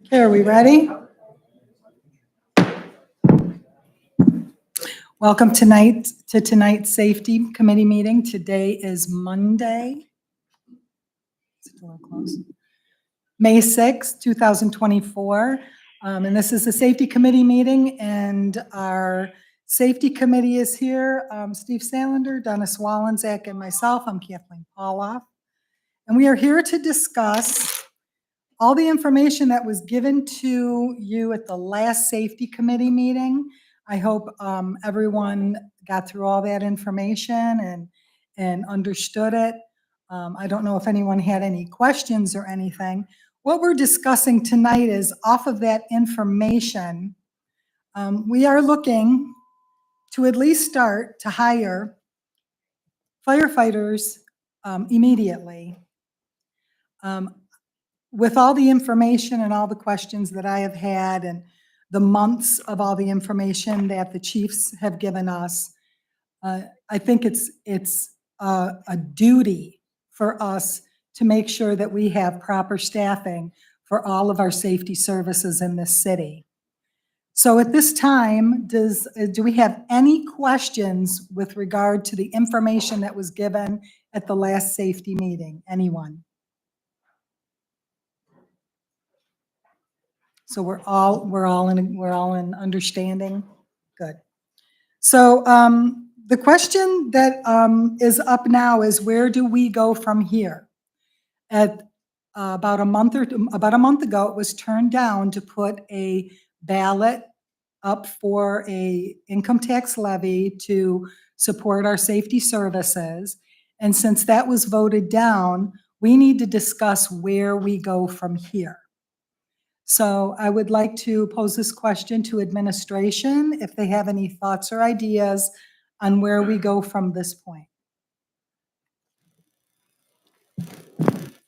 Okay, are we ready? Welcome to tonight's Safety Committee meeting. Today is Monday. Is it a little close? May 6, 2024. And this is the Safety Committee meeting, and our Safety Committee is here. Steve Salander, Dennis Wallenczak, and myself. I'm Kathleen Pauloff. And we are here to discuss all the information that was given to you at the last Safety Committee meeting. I hope everyone got through all that information and understood it. I don't know if anyone had any questions or anything. What we're discussing tonight is off of that information, we are looking to at least start to hire firefighters immediately. With all the information and all the questions that I have had and the months of all the information that the chiefs have given us, I think it's a duty for us to make sure that we have proper staffing for all of our safety services in this city. So at this time, do we have any questions with regard to the information that was given at the last safety meeting? Anyone? So we're all in understanding. Good. So the question that is up now is, where do we go from here? At about a month ago, it was turned down to put a ballot up for a income tax levy to support our safety services. And since that was voted down, we need to discuss where we go from here. So I would like to pose this question to administration, if they have any thoughts or ideas on where we go from this point.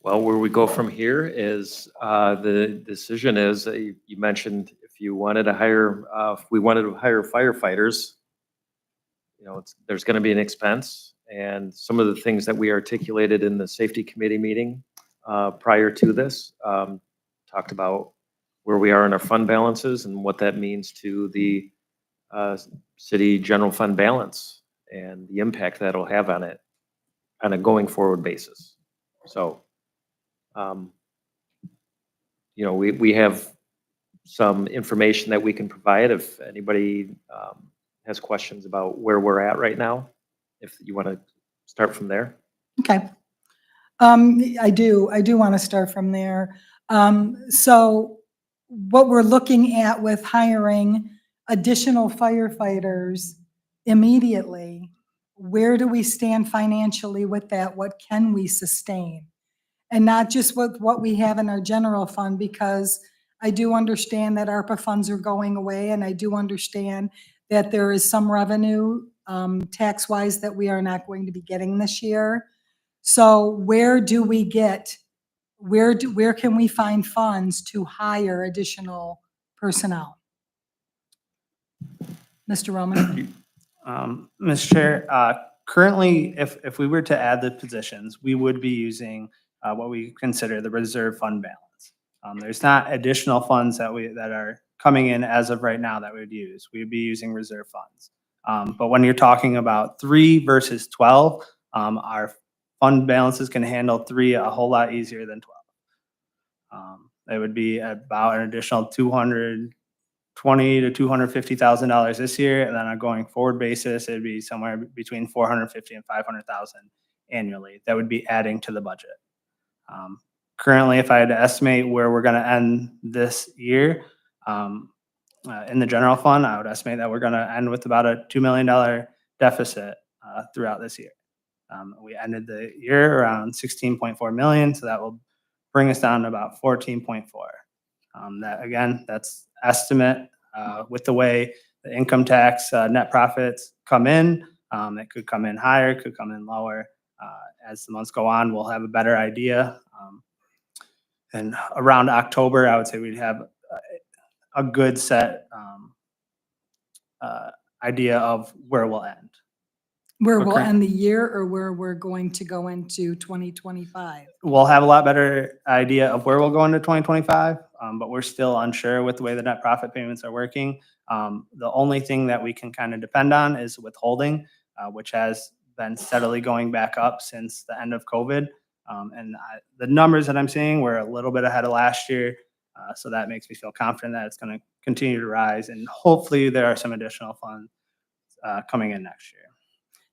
Well, where we go from here is the decision is, you mentioned if we wanted to hire firefighters, there's going to be an expense. And some of the things that we articulated in the safety committee meeting prior to this talked about where we are in our fund balances and what that means to the city general fund balance and the impact that'll have on it on a going forward basis. So, we have some information that we can provide if anybody has questions about where we're at right now, if you want to start from there. Okay. I do want to start from there. So what we're looking at with hiring additional firefighters immediately, where do we stand financially with that? What can we sustain? And not just with what we have in our general fund, because I do understand that ARPA funds are going away, and I do understand that there is some revenue tax-wise that we are not going to be getting this year. So where do we get, where can we find funds to hire additional personnel? Mr. Roman? Mr. Chair, currently, if we were to add the positions, we would be using what we consider the reserve fund balance. There's not additional funds that are coming in as of right now that we would use. We would be using reserve funds. But when you're talking about 3 versus 12, our fund balances can handle 3 a whole lot easier than 12. It would be about an additional $220,000 to $250,000 this year, and then on a going forward basis, it'd be somewhere between $450,000 and $500,000 annually. That would be adding to the budget. Currently, if I had to estimate where we're going to end this year in the general fund, I would estimate that we're going to end with about a $2 million deficit throughout this year. We ended the year around 16.4 million, so that will bring us down to about 14.4. That again, that's estimate with the way the income tax net profits come in. It could come in higher, it could come in lower. As the months go on, we'll have a better idea. And around October, I would say we'd have a good set idea of where we'll end. Where we'll end the year, or where we're going to go into 2025? We'll have a lot better idea of where we'll go into 2025 but we're still unsure with the way the net profit payments are working. The only thing that we can kind of depend on is withholding, which has been steadily going back up since the end of COVID. The numbers that I'm seeing were a little bit ahead of last year. So that makes me feel confident that it's going to continue to rise, and hopefully there are some additional funds coming in next year.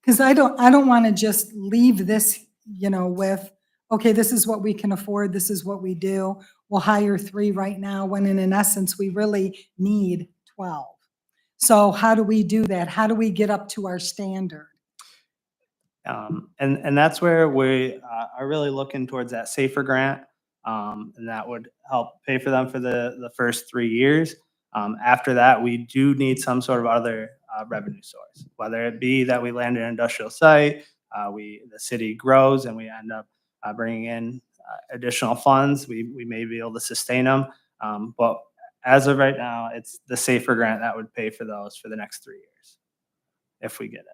Because I don't want to just leave this, with, okay, this is what we can afford, this is what we do. We'll hire 3 right now, when in essence, we really need 12. So how do we do that? How do we get up to our standard? And that's where we are really looking towards that SAFER grant. And that would help pay for them for the first 3 years. After that, we do need some sort of other revenue source, whether it be that we land an industrial site, the city grows and we end up bringing in additional funds. We may be able to sustain them. But as of right now, it's the SAFER grant that would pay for those for the next 3 years, if we get it.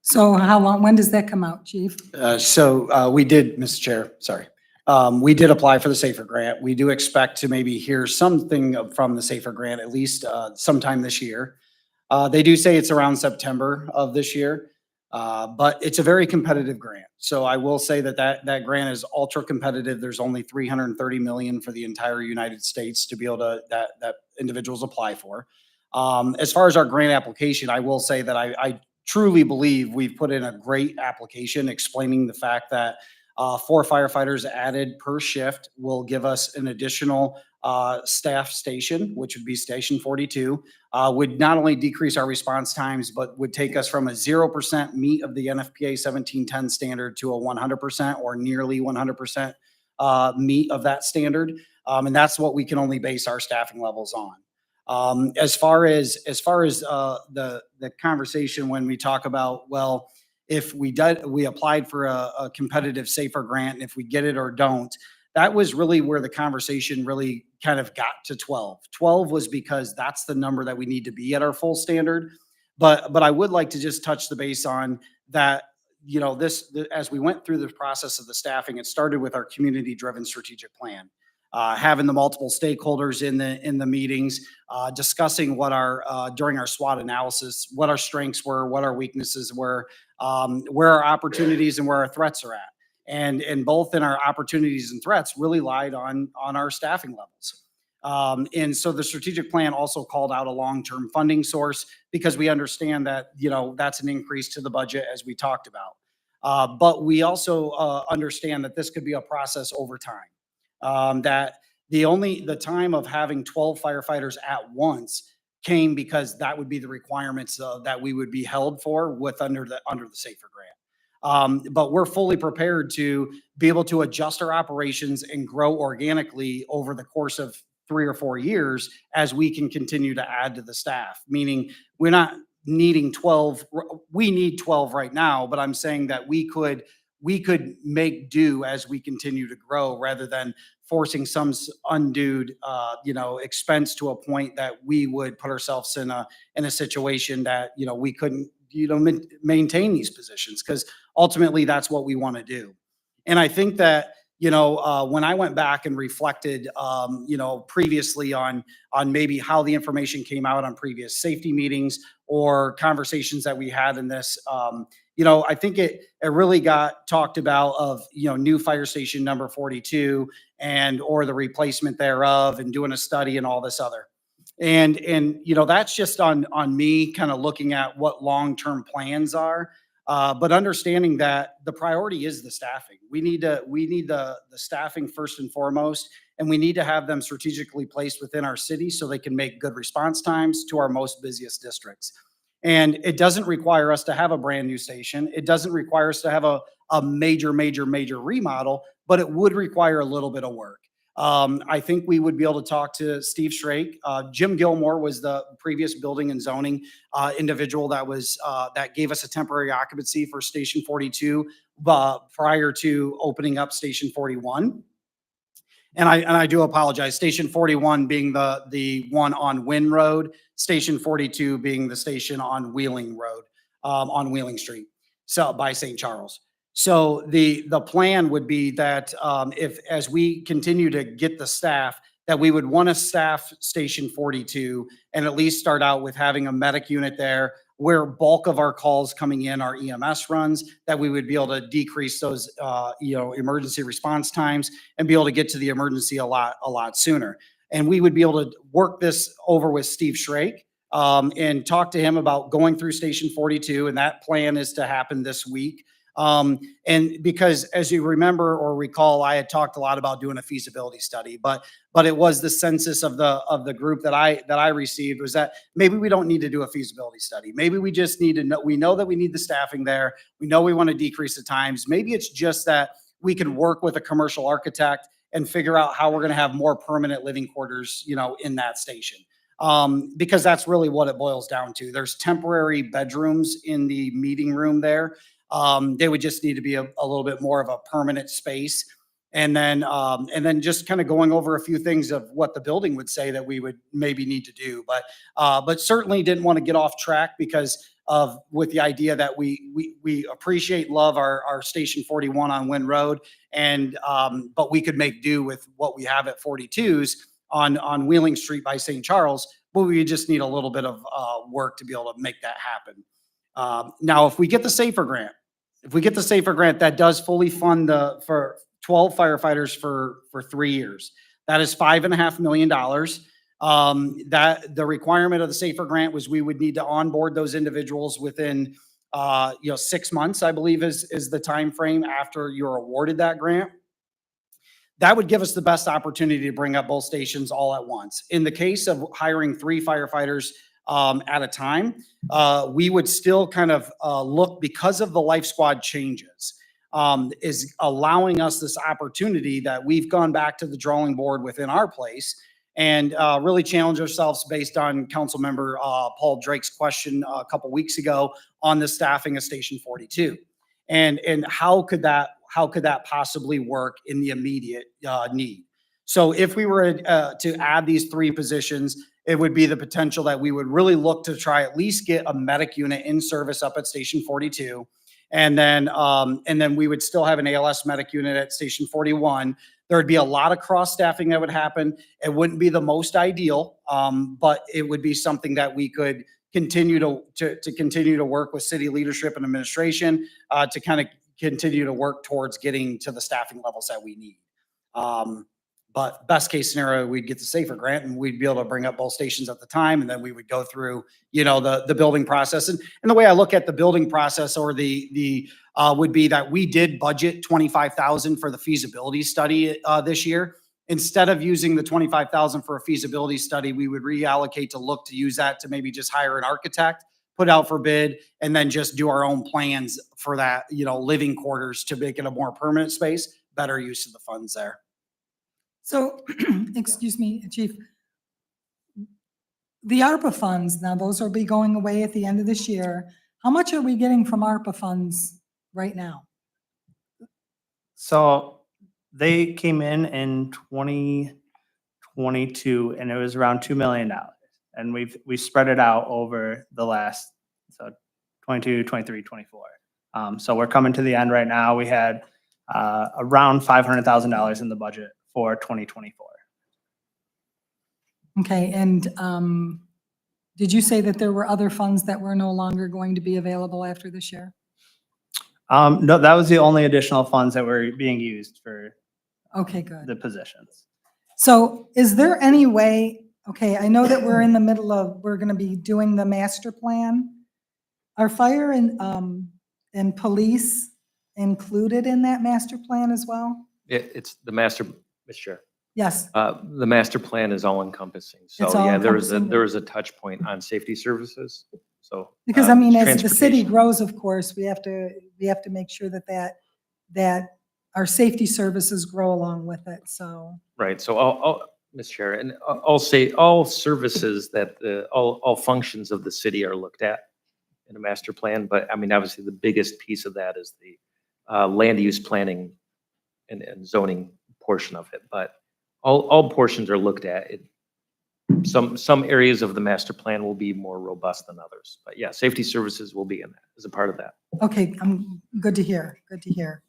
So when does that come out, Chief? We did, Mr. Chair, sorry. We did apply for the SAFER grant. We do expect to maybe hear something from the SAFER grant, at least sometime this year. They do say it's around September of this year, but it's a very competitive grant. So I will say that grant is ultra competitive. There's only $330 million for the entire United States to be able to, that individuals apply for. As far as our grant application, I will say that I truly believe we've put in a great application explaining the fact that 4 firefighters added per shift will give us an additional staff station, which would be Station 42, would not only decrease our response times, but would take us from a 0% meet of the NFPA 1710 standard to a 100% or nearly 100% meet of that standard. And that's what we can only base our staffing levels on. As far as the conversation when we talk about, well, if we applied for a competitive SAFER grant, and if we get it or don't, that was really where the conversation really kind of got to 12. 12 was because that's the number that we need to be at our full standard. But I would like to just touch the base on that, as we went through the process of the staffing, it started with our community-driven strategic plan. Having the multiple stakeholders in the meetings, discussing what during our SWOT analysis, what our strengths were, what our weaknesses were, where our opportunities and where our threats are at. And both in our opportunities and threats really lied on our staffing levels. And so the strategic plan also called out a long-term funding source, because we understand that, that's an increase to the budget, as we talked about. But we also understand that this could be a process over time. That the time of having 12 firefighters at once came because that would be the requirements that we would be held for under the SAFER grant. But we're fully prepared to be able to adjust our operations and grow organically over the course of 3 or 4 years as we can continue to add to the staff, meaning we're not needing 12. We need 12 right now, but I'm saying that we could make do as we continue to grow, rather than forcing some undue, expense to a point that we would put ourselves in a situation that, we couldn't, maintain these positions, because ultimately that's what we want to do. And I think that, when I went back and reflected, previously on maybe how the information came out on previous safety meetings or conversations that we had in this, I think it really got talked about of, new fire station number 42 or the replacement thereof, and doing a study and all this other. And that's just on me kind of looking at what long-term plans are, but understanding that the priority is the staffing. We need the staffing first and foremost, and we need to have them strategically placed within our city so they can make good response times to our most busiest districts. And it doesn't require us to have a brand new station. It doesn't require us to have a major remodel, but it would require a little bit of work. I think we would be able to talk to Steve Schrake. Jim Gilmore was the previous building and zoning individual that gave us a temporary occupancy for Station 42 prior to opening up Station 41. And I do apologize. Station 41 being the one on Wynn Road, Station 42 being the station on Wheeling Road, on Wheeling Street, so by St. Charles. So the plan would be that as we continue to get the staff, that we would want to staff Station 42 and at least start out with having a medic unit there where bulk of our calls coming in are EMS runs, that we would be able to decrease those, emergency response times and be able to get to the emergency a lot sooner. And we would be able to work this over with Steve Schrake, and talk to him about going through Station 42, and that plan is to happen this week. And because as you remember or recall, I had talked a lot about doing a feasibility study, but it was the census of the group that I received was that maybe we don't need to do a feasibility study. Maybe we just need to know, we know that we need the staffing there. We know we want to decrease the times. Maybe it's just that we can work with a commercial architect and figure out how we're going to have more permanent living quarters, in that station. Because that's really what it boils down to. There's temporary bedrooms in the meeting room there. They would just need to be a little bit more of a permanent space. And then just kind of going over a few things of what the building would say that we would maybe need to do. But certainly didn't want to get off track because with the idea that we appreciate, love our Station 41 on Wynn Road. And, but we could make do with what we have at 42s on Wheeling Street by St. Charles, but we just need a little bit of work to be able to make that happen. Now, if we get the SAFER grant, that does fully fund for 12 firefighters for 3 years. That is $5.5 million. That the requirement of the SAFER grant was we would need to onboard those individuals within 6 months, I believe is the time frame after you're awarded that grant. That would give us the best opportunity to bring up both stations all at once. In the case of hiring 3 firefighters at a time, we would still kind of look, because of the Life Squad changes, is allowing us this opportunity that we've gone back to the drawing board within our place and really challenge ourselves based on Councilmember Paul Drake's question a couple weeks ago on the staffing of Station 42. And how could that possibly work in the immediate need? So if we were to add these 3 positions, it would be the potential that we would really look to try at least get a medic unit in service up at Station 42. And then we would still have an ALS medic unit at Station 41. There would be a lot of cross staffing that would happen. It wouldn't be the most ideal, but it would be something that we could continue to work with city leadership and administration to kind of continue to work towards getting to the staffing levels that we need. But best case scenario, we'd get the SAFER grant and we'd be able to bring up both stations at the time. And then we would go through, the building process. And the way I look at the building process or would be that we did budget $25,000 for the feasibility study this year. Instead of using the $25,000 for a feasibility study, we would reallocate to look to use that to maybe just hire an architect, put out for bid, and then just do our own plans for that, living quarters to make it a more permanent space, better use of the funds there. So, excuse me, Chief. The ARPA funds, now those will be going away at the end of this year. How much are we getting from ARPA funds right now? So they came in 2022 and it was around $2 million. And we spread it out over the last, 22, 23, 24. So we're coming to the end right now. We had around $500,000 in the budget for 2024. Okay, and did you say that there were other funds that were no longer going to be available after this year? No, that was the only additional funds that were being used for Okay, good. the positions. So is there any way, okay, I know that we're in the middle of, we're going to be doing the master plan. Are fire and police included in that master plan as well? It's the master, Mr. Chair. Yes, The master plan is all encompassing. So It's all yeah, encompassing. there is a touch point on safety services. So. because I mean, as the city transportation. grows, of course, we have to make sure that our safety services grow along with it, so. Right. So Mr. Chair, and I'll say all services that all functions of the city are looked at in a master plan. But I mean, obviously the biggest piece of that is the land use planning and zoning portion of it. But all portions are looked at. Some areas of the master plan will be more robust than others. But yeah, safety services will be in that as a part of that. Okay, good to hear, good to hear.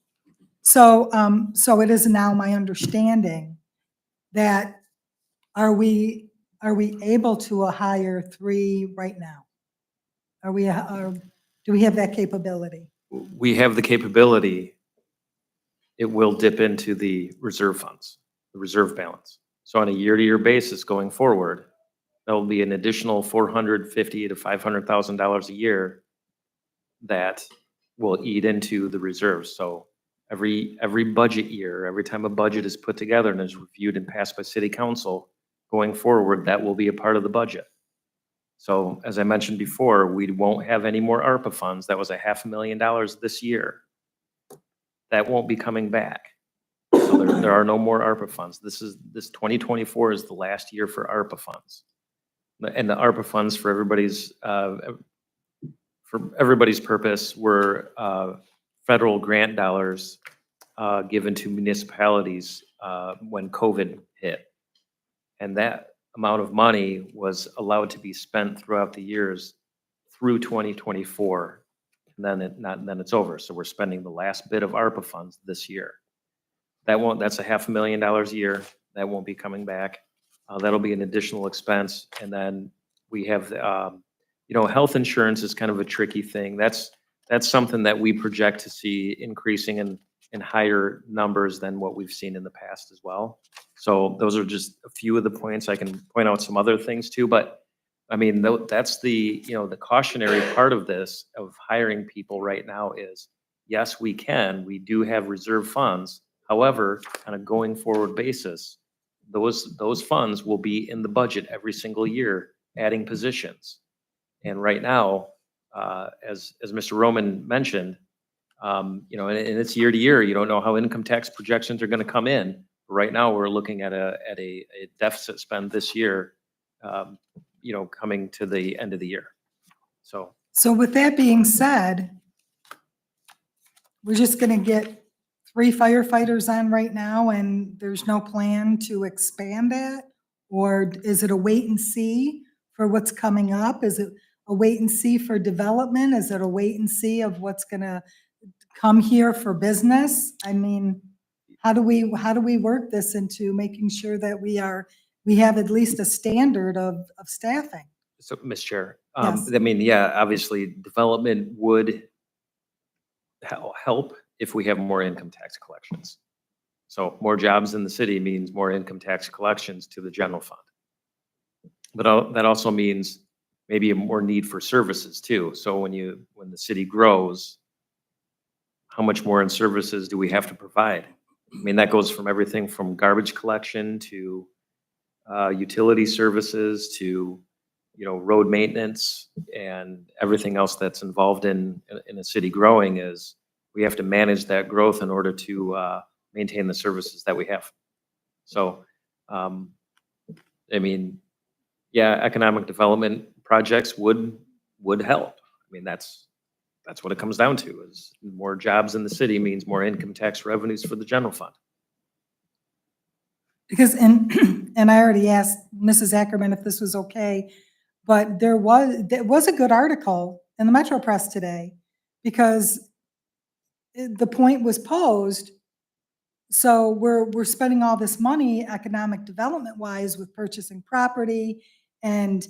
So, so it is now my understanding that Are we able to hire 3 right now? Do we have that capability? We have the capability. It will dip into the reserve funds, the reserve balance. So on a year-to-year basis going forward, there will be an additional $450,000 to $500,000 a year that will eat into the reserves. So every budget year, every time a budget is put together and is reviewed and passed by city council, going forward, that will be a part of the budget. So as I mentioned before, we won't have any more ARPA funds. That was $500,000 this year. That won't be coming back. So there are no more ARPA funds. This 2024 is the last year for ARPA funds. And the ARPA funds for everybody's purpose were federal grant dollars given to municipalities when COVID hit. And that amount of money was allowed to be spent throughout the years through 2024. And then it's over. So we're spending the last bit of ARPA funds this year. That's $500,000 a year. That won't be coming back. That'll be an additional expense. And then we have, health insurance is kind of a tricky thing. That's something that we project to see increasing in higher numbers than what we've seen in the past as well. So those are just a few of the points. I can point out some other things too, but I mean, that's the cautionary part of this, of hiring people right now is, yes, we do have reserve funds. However, on a going forward basis, those funds will be in the budget every single year, adding positions. And right now, as Mr. Roman mentioned, and it's year to year, you don't know how income tax projections are going to come in. Right now, we're looking at a deficit spend this year, coming to the end of the year. So with that being said, we're just going to get 3 firefighters on right now and there's no plan to expand that? Or is it a wait and see for what's coming up? Is it a wait and see for development? Is it a wait and see of what's going to come here for business? I mean, how do we work this into making sure that we have at least a standard of staffing? So, Ms. Chair, Yes. I mean, yeah, obviously, development would help if we have more income tax collections. So more jobs in the city means more income tax collections to the general fund. But that also means maybe a more need for services too. So when the city grows, how much more in services do we have to provide? I mean, that goes from everything from garbage collection to utility services to, road maintenance and everything else that's involved in a city growing. Is we have to manage that growth in order to maintain the services that we have. So, I mean, yeah, economic development projects would help. I mean, that's what it comes down to, is more jobs in the city means more income tax revenues for the general fund. Because, and I already asked Mrs. Ackerman if this was okay, but there was a good article in the Metro Press today, because the point was posed. So we're spending all this money economic development wise with purchasing property and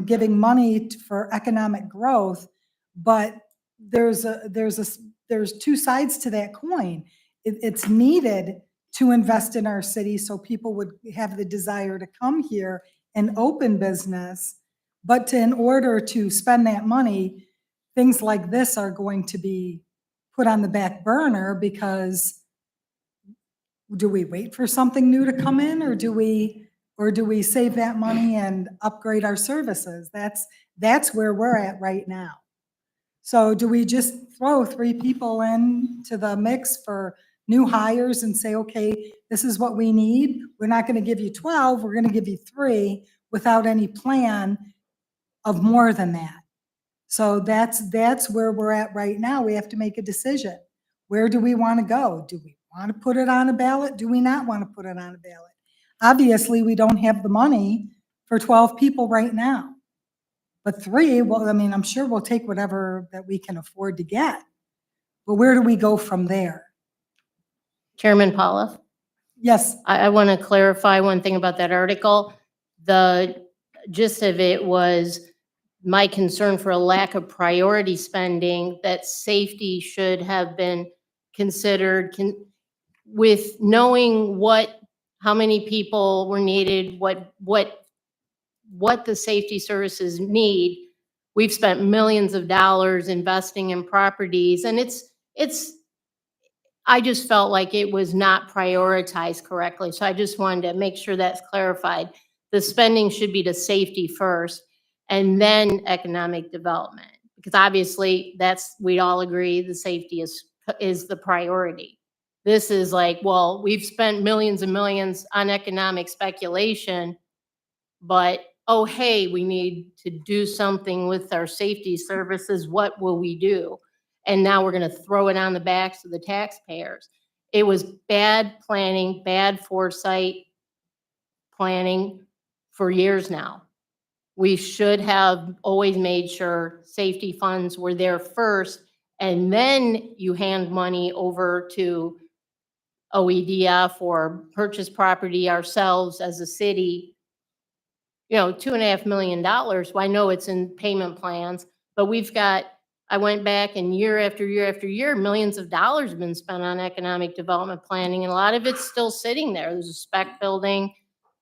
giving money for economic growth, but there's 2 sides to that coin. It's needed to invest in our city so people would have the desire to come here and open business. But in order to spend that money, things like this are going to be put on the back burner, because do we wait for something new to come in, or do we save that money and upgrade our services? That's where we're at right now. So do we just throw 3 people into the mix for new hires and say, okay, this is what we need. We're not going to give you 12, we're going to give you 3 without any plan of more than that. So that's where we're at right now. We have to make a decision. Where do we want to go? Do we want to put it on a ballot? Do we not want to put it on a ballot? Obviously, we don't have the money for 12 people right now. But 3, well, I mean, I'm sure we'll take whatever that we can afford to get. But where do we go from there? Chairman Polliff, Yes, I want to clarify one thing about that article. the gist of it was my concern for a lack of priority spending, that safety should have been considered with knowing how many people were needed, what the safety services need. We've spent millions of dollars investing in properties, and I just felt like it was not prioritized correctly. So I just wanted to make sure that's clarified. The spending should be to safety first and then economic development. Because obviously we all agree the safety is the priority. This is like, well, we've spent millions and millions on economic speculation, but oh, hey, we need to do something with our safety services. What will we do? And now we're going to throw it on the backs of the taxpayers. It was bad planning, bad foresight planning for years now. We should have always made sure safety funds were there first, and then you hand money over to OEDF or purchase property ourselves as a city. You know, $2.5 million. Well, I know it's in payment plans, but I went back and year after year after year, millions of dollars have been spent on economic development planning, and a lot of it's still sitting there. There's a spec building,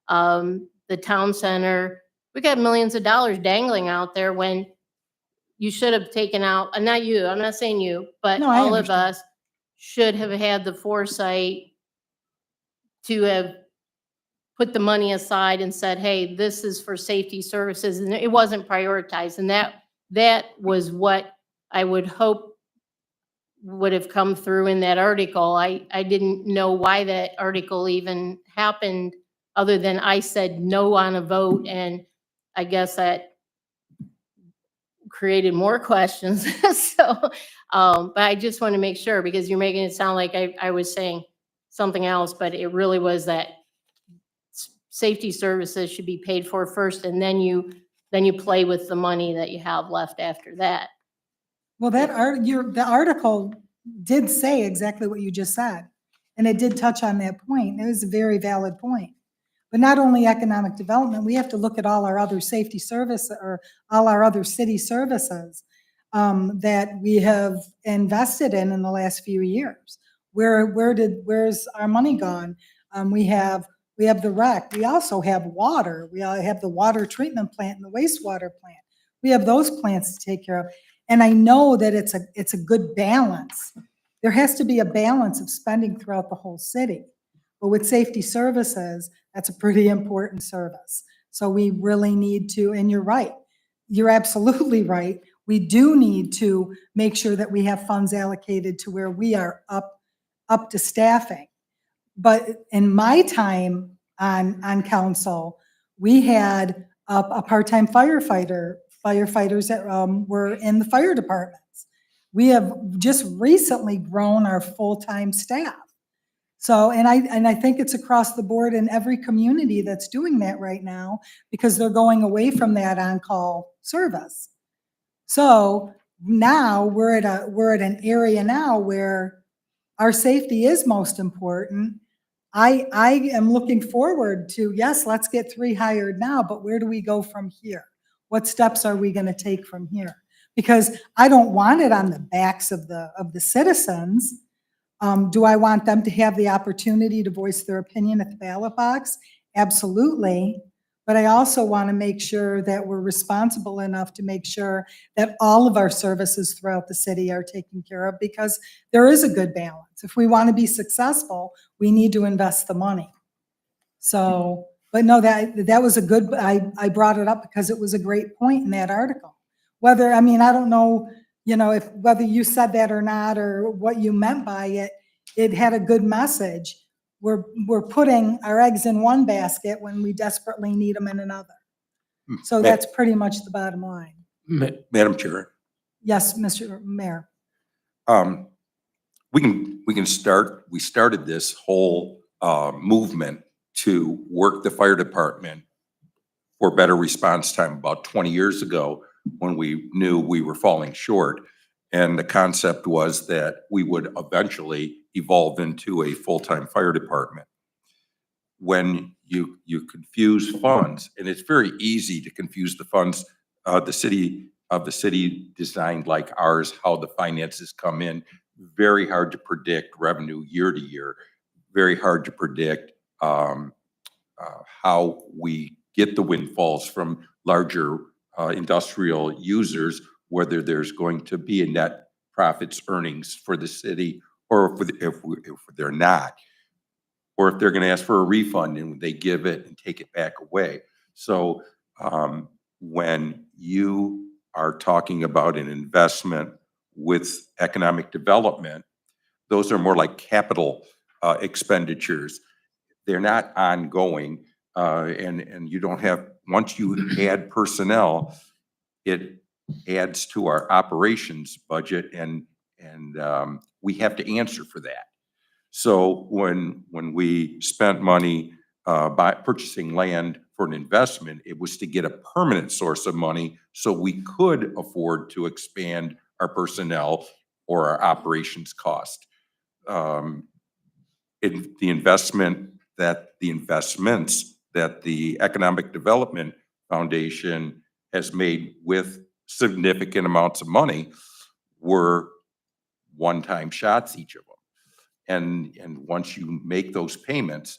the town center. We got millions of dollars dangling out there when you should have taken out, and not you, I'm not saying you, but No, I all of understand. us should have had the foresight to have put the money aside and said, hey, this is for safety services, and it wasn't prioritized. And that was what I would hope would have come through in that article. I didn't know why that article even happened, other than I said no on a vote, and I guess that created more questions. So, but I just want to make sure, because you're making it sound like I was saying something else, but it really was that safety services should be paid for first, and then you play with the money that you have left after that. Well, the article did say exactly what you just said, and it did touch on that point. It was a very valid point. But not only economic development, we have to look at all our other safety service or all our other city services that we have invested in the last few years. Where's our money gone? We have the rec. We also have water. We have the water treatment plant and the wastewater plant. We have those plants to take care of. And I know that it's a good balance. There has to be a balance of spending throughout the whole city. But with safety services, that's a pretty important service. So we really need to, and you're right. You're absolutely right. We do need to make sure that we have funds allocated to where we are up to staffing. But in my time on council, we had a part-time firefighters that were in the fire departments. We have just recently grown our full-time staff. So, and I think it's across the board in every community that's doing that right now, because they're going away from that on-call service. So now we're at an area now where our safety is most important. I am looking forward to, yes, let's get 3 hired now, but where do we go from here? What steps are we going to take from here? Because I don't want it on the backs of the citizens. Do I want them to have the opportunity to voice their opinion at the ballot box? Absolutely. But I also want to make sure that we're responsible enough to make sure that all of our services throughout the city are taken care of, because there is a good balance. If we want to be successful, we need to invest the money. So, but no, that was a good, I brought it up because it was a great point in that article. Whether, I mean, I don't know, if whether you said that or not, or what you meant by it, it had a good message. We're putting our eggs in one basket when we desperately need them in another. So that's pretty much the bottom line. Madam Chair, Yes, Mr. Mayor. we started this whole movement to work the fire department for better response time about 20 years ago, when we knew we were falling short. And the concept was that we would eventually evolve into a full-time fire department. When you confuse funds, and it's very easy to confuse the funds. The city designed like ours, how the finances come in, very hard to predict revenue year to year, very hard to predict how we get the windfalls from larger industrial users, whether there's going to be a net profits earnings for the city, or if they're not, or if they're going to ask for a refund and they give it and take it back away. So when you are talking about an investment with economic development, those are more like capital expenditures. They're not ongoing, and you don't have, once you add personnel, it adds to our operations budget, and we have to answer for that. So when we spent money by purchasing land for an investment, it was to get a permanent source of money so we could afford to expand our personnel or our operations cost. The investments that the Economic Development Foundation has made with significant amounts of money were one-time shots, each of them. And once you make those payments,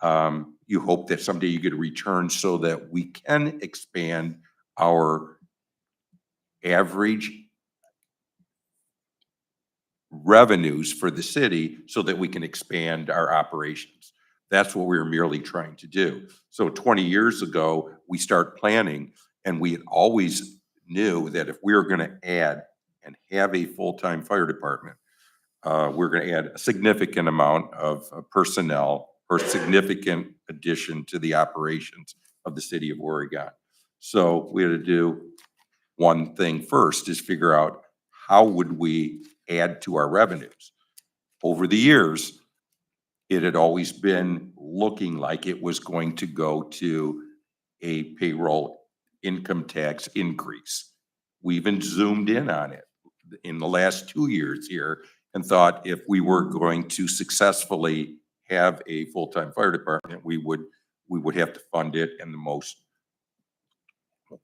you hope that someday you get a return so that we can expand our average revenues for the city so that we can expand our operations. That's what we were merely trying to do. So 20 years ago, we start planning, and we always knew that if we were going to add and have a full-time fire department, we're going to add a significant amount of personnel or significant addition to the operations of the city of Oregon. So we had to do one thing first, is figure out how would we add to our revenues. Over the years, it had always been looking like it was going to go to a payroll income tax increase. We even zoomed in on it in the last 2 years here and thought if we were going to successfully have a full-time fire department, we would have to fund it in the most,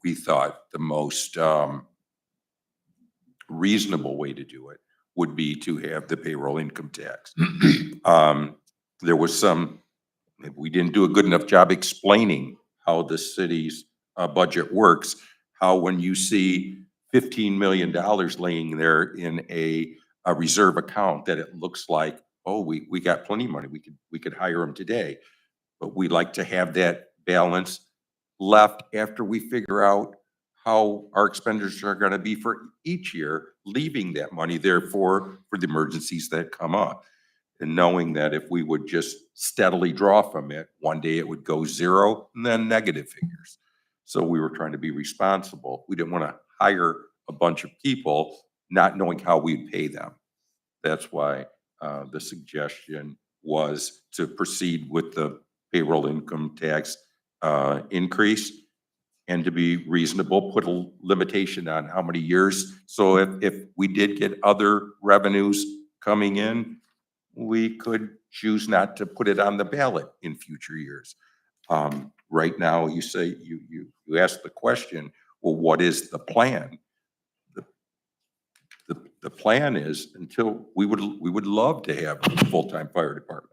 we thought the most reasonable way to do it would be to have the payroll income tax. There was we didn't do a good enough job explaining how the city's budget works, how when you see $15 million laying there in a reserve account, that it looks like, oh, we got plenty of money, we could hire them today. But we like to have that balance left after we figure out how our expenditures are going to be for each year, leaving that money there for the emergencies that come up. And knowing that if we would just steadily draw from it, one day it would go zero and then negative figures. So we were trying to be responsible. We didn't want to hire a bunch of people not knowing how we'd pay them. That's why the suggestion was to proceed with the payroll income tax increase, and to be reasonable, put a limitation on how many years. So if we did get other revenues coming in, we could choose not to put it on the ballot in future years. Right now, you say, you ask the question, well, what is the plan? The plan is, until we would love to have a full-time fire department,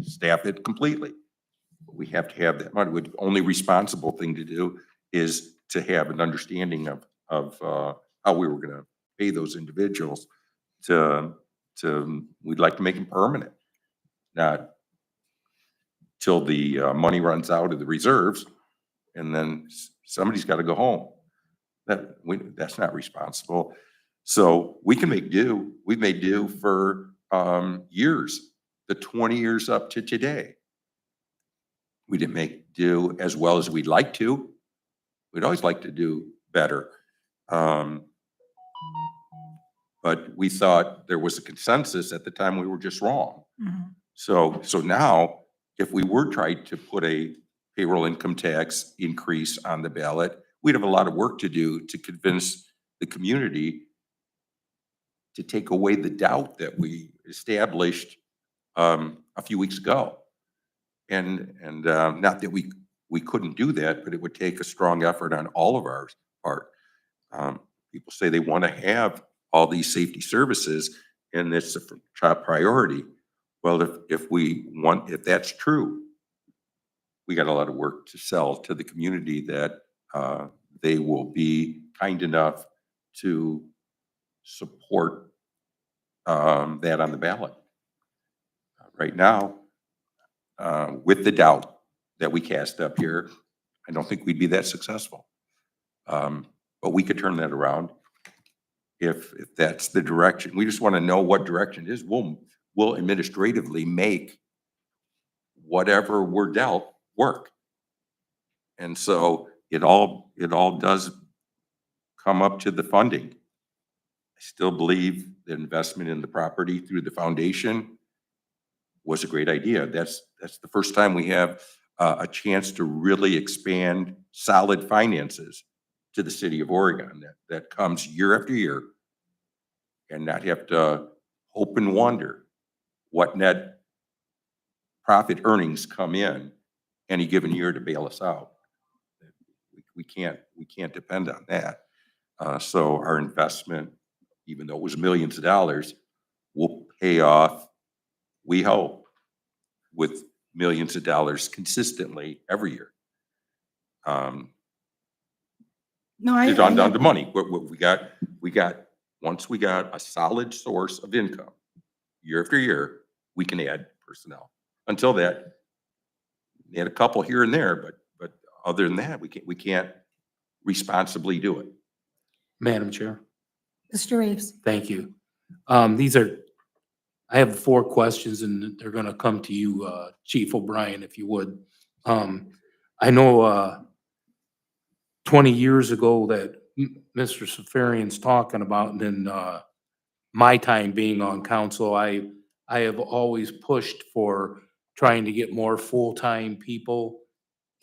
staff it completely. But we have to have that money. The only responsible thing to do is to have an understanding of how we were going to pay those individuals. We'd like to make them permanent, not till the money runs out of the reserves, and then somebody's got to go home. That's not responsible. So we can make do. We've made do for years, the 20 years up to today. We didn't make do as well as we'd like to. We'd always like to do better. But we thought there was a consensus at the time we were just wrong. Mhm. So now, if we were trying to put a payroll income tax increase on the ballot, we'd have a lot of work to do to convince the community to take away the doubt that we established a few weeks ago. Not that we couldn't do that, but it would take a strong effort on all of our part. People say they want to have all these safety services and it's a top priority. Well, if that's true, we got a lot of work to sell to the community that they will be kind enough to support that on the ballot. Right now, with the doubt that we cast up here, I don't think we'd be that successful. But we could turn that around if that's the direction. We just want to know what direction it is. We'll administratively make whatever we're dealt work. And so it all does come up to the funding. I still believe the investment in the property through the foundation was a great idea. That's the first time we have a chance to really expand solid finances to the city of Oregon that comes year after year and not have to hope and wonder what net profit earnings come in any given year to bail us out. We can't depend on that. So our investment, even though it was millions of dollars, will pay off, we hope, with millions of dollars consistently every year. No, I, It's down to money. Once we got a solid source of income, year after year, we can add personnel. Until that, we had a couple here and there, but other than that, we can't responsibly do it. Madam Chair, Mr. Reeves. thank you. I have 4 questions and they're gonna come to you, Chief O'Brien, if you would. I know, 20 years ago that Mr. Safarian's talking about, and then, my time being on council, I have always pushed for trying to get more full-time people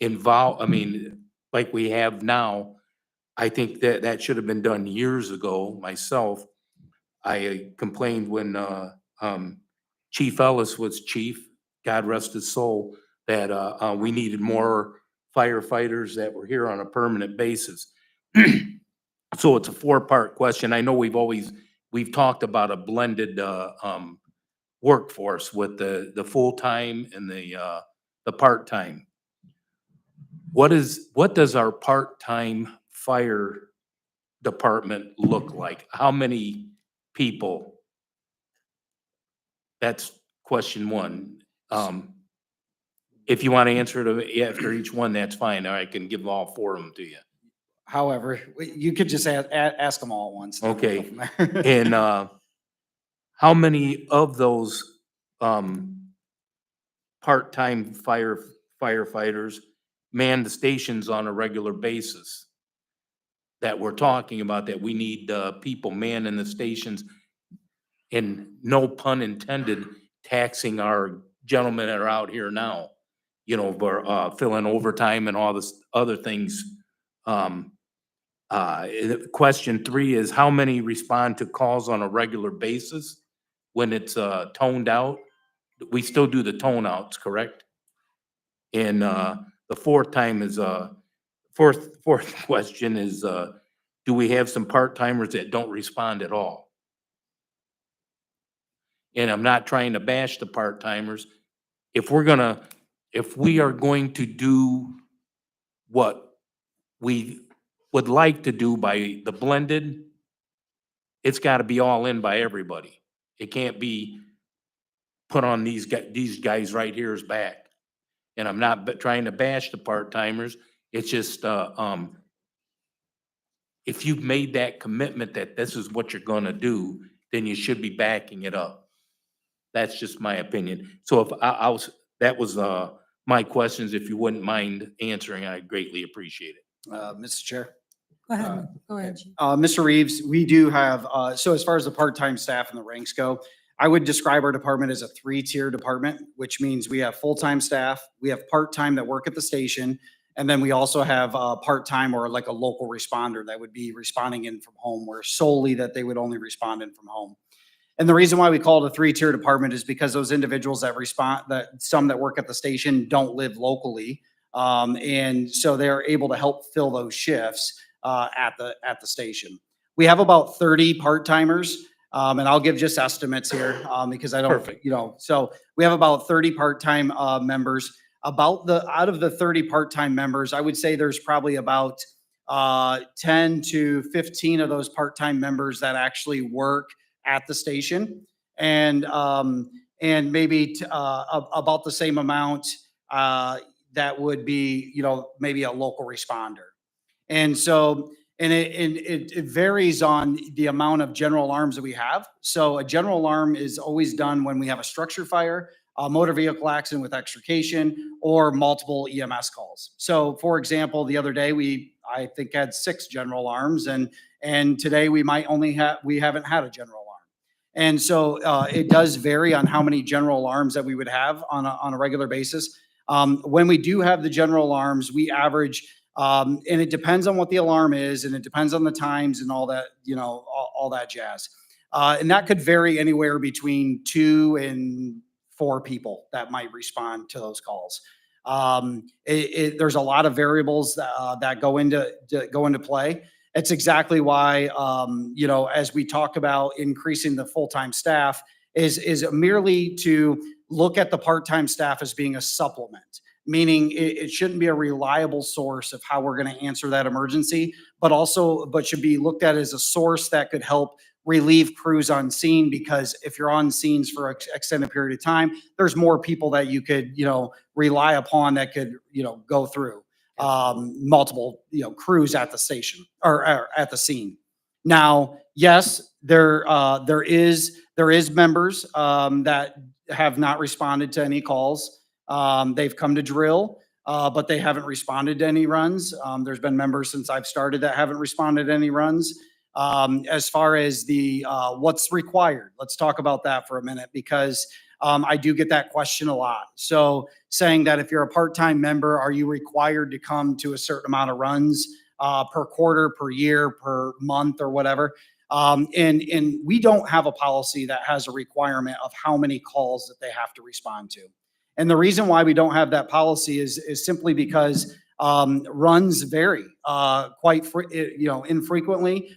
involved. I mean, like we have now. I think that should have been done years ago myself. I complained when, Chief Ellis was chief, God rest his soul, that, we needed more firefighters that were here on a permanent basis. So it's a 4-part question. I know we've talked about a blended, workforce with the full-time and the part-time. What does our part-time fire department look like? How many people? That's question 1. If you want to answer it after each one, that's fine. Or I can give all 4 of them to you. However, you could just ask them all at once. and then we'll go Okay. from there. And how many of those part-time firefighters man the stations on a regular basis? That we're talking about, that we need people manning the stations, and no pun intended, taxing our gentlemen that are out here now, for filling overtime and all this other things. Question 3 is, how many respond to calls on a regular basis when it's toned out? We still do the tone outs, correct? And the fourth question is, do we have some part-timers that don't respond at all? And I'm not trying to bash the part-timers. If we are going to do what we would like to do by the blended, it's gotta be all in by everybody. It can't be put on these guys right here's back. And I'm not trying to bash the part-timers. It's just, if you've made that commitment that this is what you're gonna do, then you should be backing it up. That's just my opinion. So if that was my questions. If you wouldn't mind answering, I'd greatly appreciate it. Mr. Chair. Go ahead, go ahead. Chief. Mr. Reeves, we do have, so as far as the part-time staff and the ranks go, I would describe our department as a 3-tier department, which means we have full-time staff, we have part-time that work at the station, and then we also have part-time or like a local responder that would be responding in from home, where solely that they would only respond in from home. And the reason why we call it a three-tier department is because those individuals that respond, that some that work at the station don't live locally. And so they're able to help fill those shifts at the station. We have about 30 part-timers, and I'll give just estimates here because I don't, Perfect. so we have about 30 part-time members. Out of the 30 part-time members, I would say there's probably about 10 to 15 of those part-time members that actually work at the station, and maybe about the same amount that would be, maybe a local responder. And so, it varies on the amount of general alarms that we have. So a general alarm is always done when we have a structure fire, a motor vehicle accident with extrication, or multiple EMS calls. So for example, the other day, I think had 6 general alarms, and today we haven't had a general alarm. And so it does vary on how many general alarms that we would have on a regular basis. When we do have the general alarms, we average, and it depends on what the alarm is, and it depends on the times and all that, all that jazz. And that could vary anywhere between 2 and 4 people that might respond to those calls. There's a lot of variables that go into play. It's exactly why, as we talk about increasing the full-time staff, is merely to look at the part-time staff as being a supplement, meaning it shouldn't be a reliable source of how we're going to answer that emergency, but should be looked at as a source that could help relieve crews on scene, because if you're on scenes for an extended period of time, there's more people that you could, rely upon that could, go through multiple, crews at the station or at the scene. Now, yes, there is members that have not responded to any calls. They've come to drill, but they haven't responded to any runs. There's been members since I've started that haven't responded to any runs. As far as the what's required, let's talk about that for a minute, because I do get that question a lot. So saying that if you're a part-time member, are you required to come to a certain amount of runs per quarter, per year, per month, or whatever? And we don't have a policy that has a requirement of how many calls that they have to respond to. And the reason why we don't have that policy is simply because runs vary infrequently,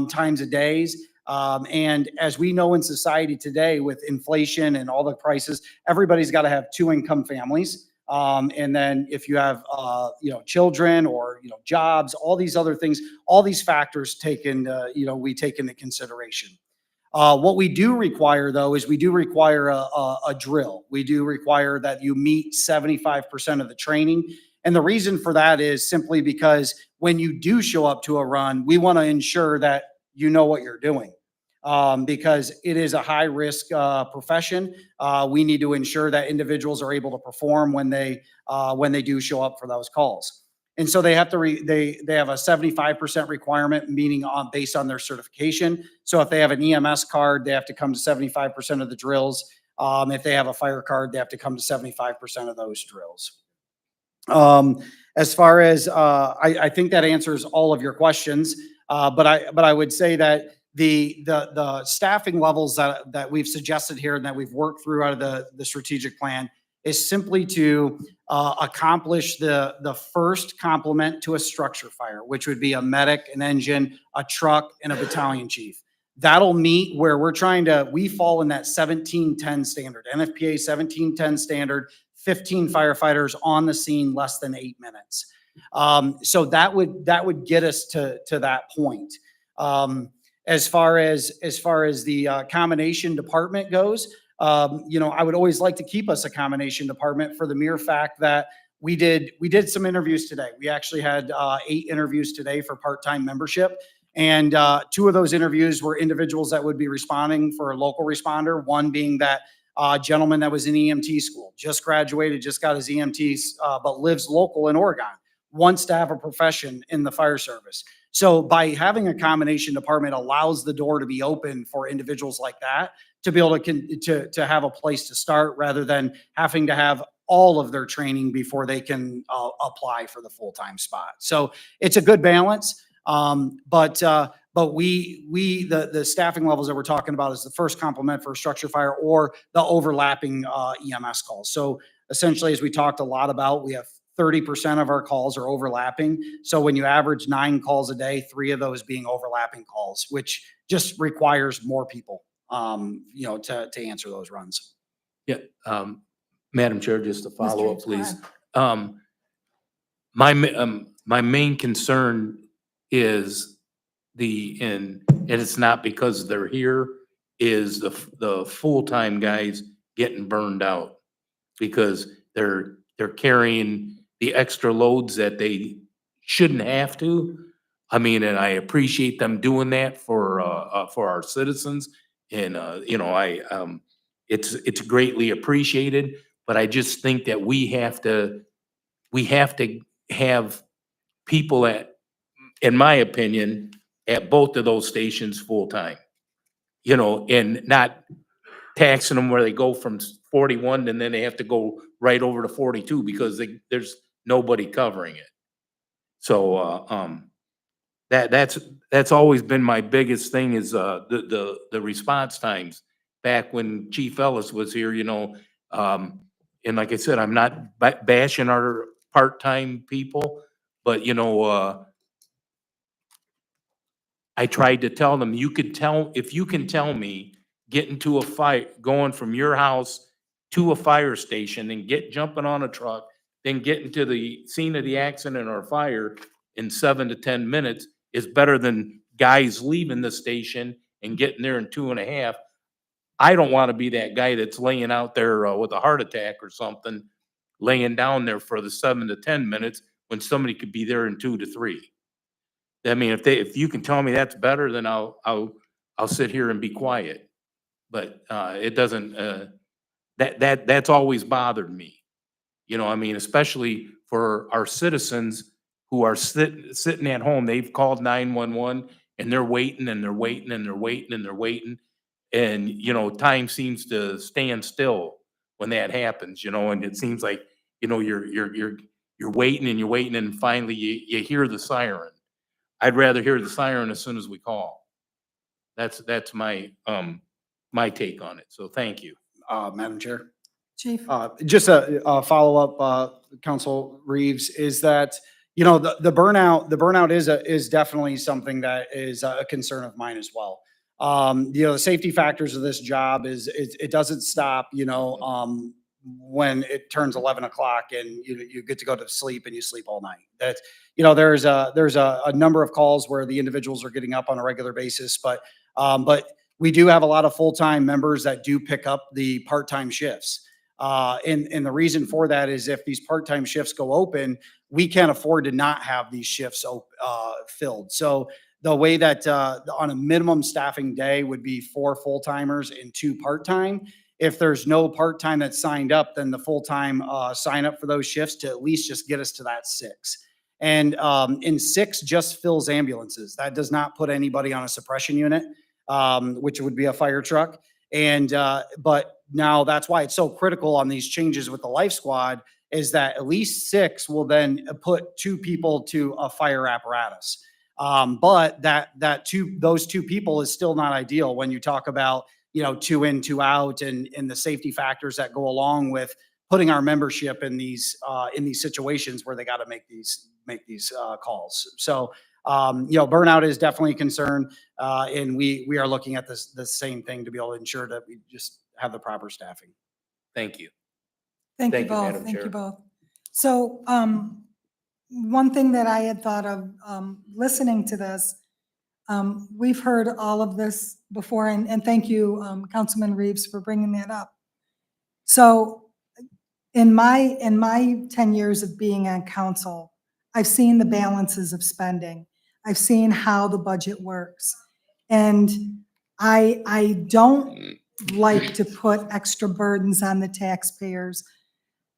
times of days. And as we know in society today, with inflation and all the prices, everybody's got to have 2 income families. And then if you have, children or, jobs, all these other things, all these factors we take into consideration. What we do require, though, is we do require a drill. We do require that you meet 75% of the training. And the reason for that is simply because when you do show up to a run, we want to ensure that you know what you're doing, because it is a high-risk profession. We need to ensure that individuals are able to perform when they do show up for those calls. And so they have to they have a 75% requirement, meaning based on their certification. So if they have an EMS card, they have to come to 75% of the drills. If they have a fire card, they have to come to 75% of those drills. As far as I think that answers all of your questions, but I would say that the staffing levels that we've suggested here and that we've worked through out of the strategic plan is simply to accomplish the first complement to a structure fire, which would be a medic, an engine, a truck, and a battalion chief. That'll meet where we fall in that 1710 standard, NFPA 1710 standard, 15 firefighters on the scene, less than 8 minutes. So that would get us to that point. As far as the combination department goes, I would always like to keep us a combination department for the mere fact that we did some interviews today. We actually had 8 interviews today for part-time membership. And 2 of those interviews were individuals that would be responding for a local responder, one being that gentleman that was in EMT school, just graduated, just got his EMT, but lives local in Oregon, wants to have a profession in the fire service. So by having a combination department allows the door to be open for individuals like that to be able to have a place to start, rather than having to have all of their training before they can apply for the full-time spot. So it's a good balance. But the staffing levels that we're talking about is the first complement for a structure fire or the overlapping EMS calls. So essentially, as we talked a lot about, we have 30% of our calls are overlapping. So when you average 9 calls a day, 3 of those being overlapping calls, which just requires more people, to answer those runs. Yeah, Madam Chair, just to follow up, Reeves, go please. ahead. My main concern is and it's not because they're here, is the full-time guys getting burned out. Because they're carrying the extra loads that they shouldn't have to. I mean, and I appreciate them doing that for our citizens. And, it's greatly appreciated, but I just think that we have to have people in my opinion, at both of those stations full-time. And not taxing them where they go from 41 and then they have to go right over to 42 because there's nobody covering it. So, that's always been my biggest thing is, the response times. Back when Chief Ellis was here, and like I said, I'm not bashing our part-time people, but I tried to tell them, if you can tell me getting to a fight, going from your house to a fire station and jumping on a truck, then getting to the scene of the accident or fire in 7 to 10 minutes is better than guys leaving the station and getting there in 2.5. I don't want to be that guy that's laying out there with a heart attack or something, laying down there for the 7 to 10 minutes when somebody could be there in 2 to 3. I mean, if you can tell me that's better, then I'll sit here and be quiet. But it doesn't. That's always bothered me. I mean, especially for our citizens who are sitting at home. They've called 911 and they're waiting and they're waiting and they're waiting and they're waiting. And time seems to stand still when that happens. And it seems like you're waiting and you're waiting and finally you hear the siren. I'd rather hear the siren as soon as we call. That's my take on it. So thank you. Madam Chair. Chief? Just a follow-up, Council Reeves, is that, the burnout is definitely something that is a concern of mine as well. The safety factors of this job it doesn't stop, when it turns 11 o'clock and you get to go to sleep and you sleep all night. That, there's a number of calls where the individuals are getting up on a regular basis, but we do have a lot of full-time members that do pick up the part-time shifts. And the reason for that is if these part-time shifts go open, we can't afford to not have these shifts filled. So the way that on a minimum staffing day would be 4 full-timers and 2 part-time. If there's no part-time that's signed up, then the full-time sign up for those shifts to at least just get us to that 6. And 6 just fills ambulances. That does not put anybody on a suppression unit, which would be a fire truck. And but now that's why it's so critical on these changes with the Life Squad is that at least 6 will then put 2 people to a fire apparatus. But those 2 people is still not ideal when you talk about 2 in, 2 out, and the safety factors that go along with putting our membership in these situations where they got to make these calls. So burnout is definitely a concern, and we are looking at the same thing to be able to ensure that we just have the proper staffing. Thank you. Thank you Thank you, both. Madam Thank you Chair. both. So, one thing that I had thought of, listening to this, we've heard all of this before, and thank you, Councilman Reeves, for bringing that up. So, in my 10 years of being on council, I've seen the balances of spending. I've seen how the budget works. And I don't like to put extra burdens on the taxpayers.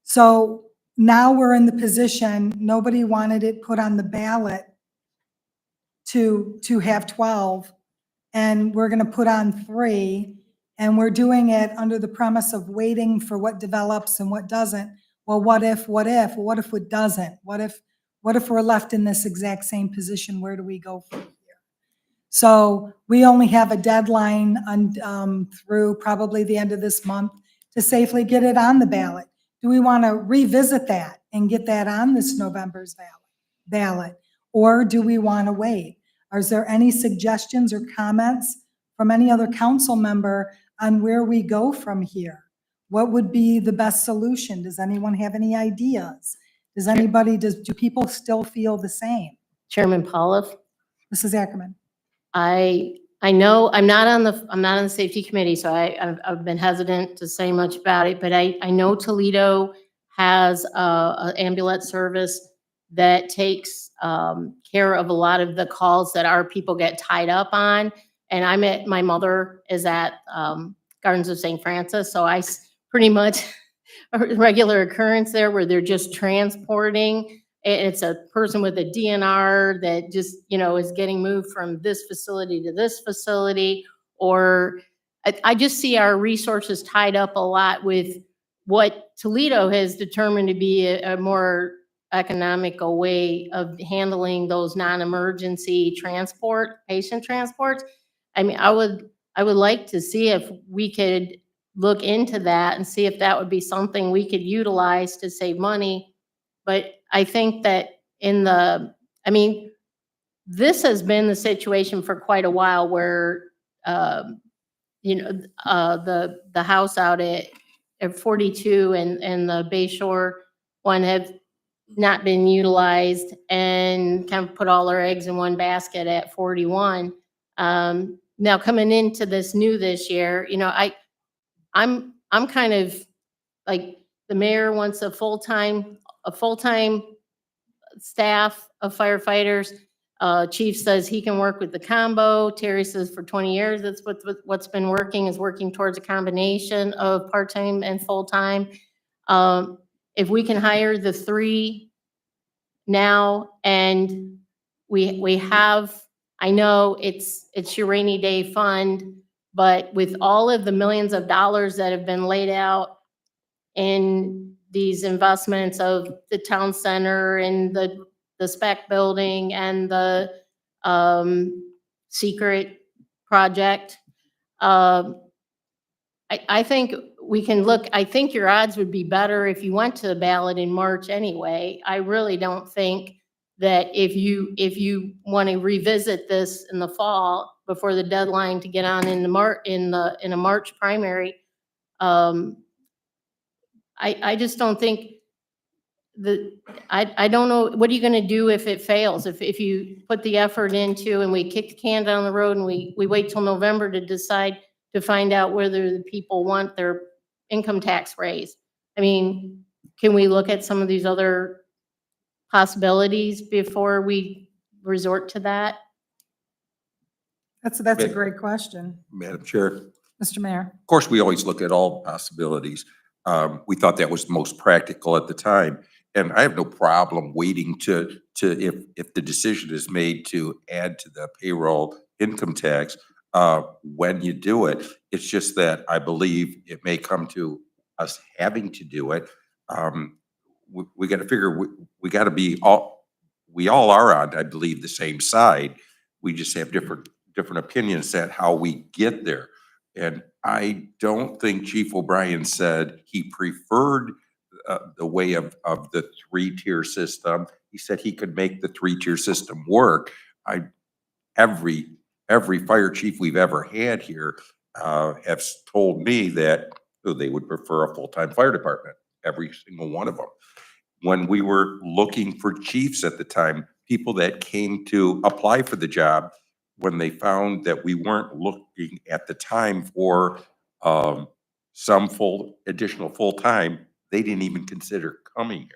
So now we're in the position, nobody wanted it put on the ballot to have 12, and we're gonna put on 3, and we're doing it under the premise of waiting for what develops and what doesn't. Well, what if it doesn't? What What if we're left in this exact same position? Where do we go from here? So we only have a deadline through probably the end of this month to safely get it on the ballot. Do we want to revisit that and get that on this November's ballot? Or do we want to wait? Is there any suggestions or comments from any other council member on where we go from here? What would be the best solution? Does anyone have any ideas? Do people still feel the same? Chairman Polliff, Mrs. Ackerman? I know, I'm not on the safety committee, so I've been hesitant to say much about it, but I know Toledo has a ambulance service that takes care of a lot of the calls that our people get tied up on. And my mother is at Gardens of St. Francis, so pretty much a regular occurrence there where they're just transporting. It's a person with a DNR that just, is getting moved from this facility to this facility. Or I just see our resources tied up a lot with what Toledo has determined to be a more economical way of handling those non-emergency patient transports. I mean, I would like to see if we could look into that and see if that would be something we could utilize to save money. But I think that this has been the situation for quite a while where, the house out at 42 and the Bay Shore one have not been utilized, and kind of put all our eggs in one basket at 41. Now coming into this year, I'm kind of like, the mayor wants a full-time staff of firefighters. Chief says he can work with the combo. Terry says for 20 years, that's what's been working towards a combination of part-time and full-time. If we can hire the 3 now, and we have, I know it's your rainy day fund, but with all of the millions of dollars that have been laid out in these investments of the town center and the spec building and the secret project, I think we can look, I think your odds would be better if you went to the ballot in March anyway. I really don't think that if you want to revisit this in the fall before the deadline to get on in a March primary, I just don't think I don't know, what are you going to do if it fails? If you put the effort into and we kick the can down the road and we wait till November to decide to find out whether the people want their income tax raised. I mean, can we look at some of these other possibilities before we resort to that? That's a great question. Madam Chair, Mr. Mayor? of course, we always look at all possibilities. We thought that was most practical at the time. And I have no problem waiting if the decision is made to add to the payroll income tax, when you do it. It's just that I believe it may come to us having to do it. We got to figure, we got to be we all are on, I believe, the same side. We just have different opinions at how we get there. And I don't think Chief O'Brien said he preferred the way of the 3-tier system. He said he could make the 3-tier system work. Every fire chief we've ever had here has told me that they would prefer a full-time fire department, every single one of them. When we were looking for chiefs at the time, people that came to apply for the job, when they found that we weren't looking at the time for some additional full-time, they didn't even consider coming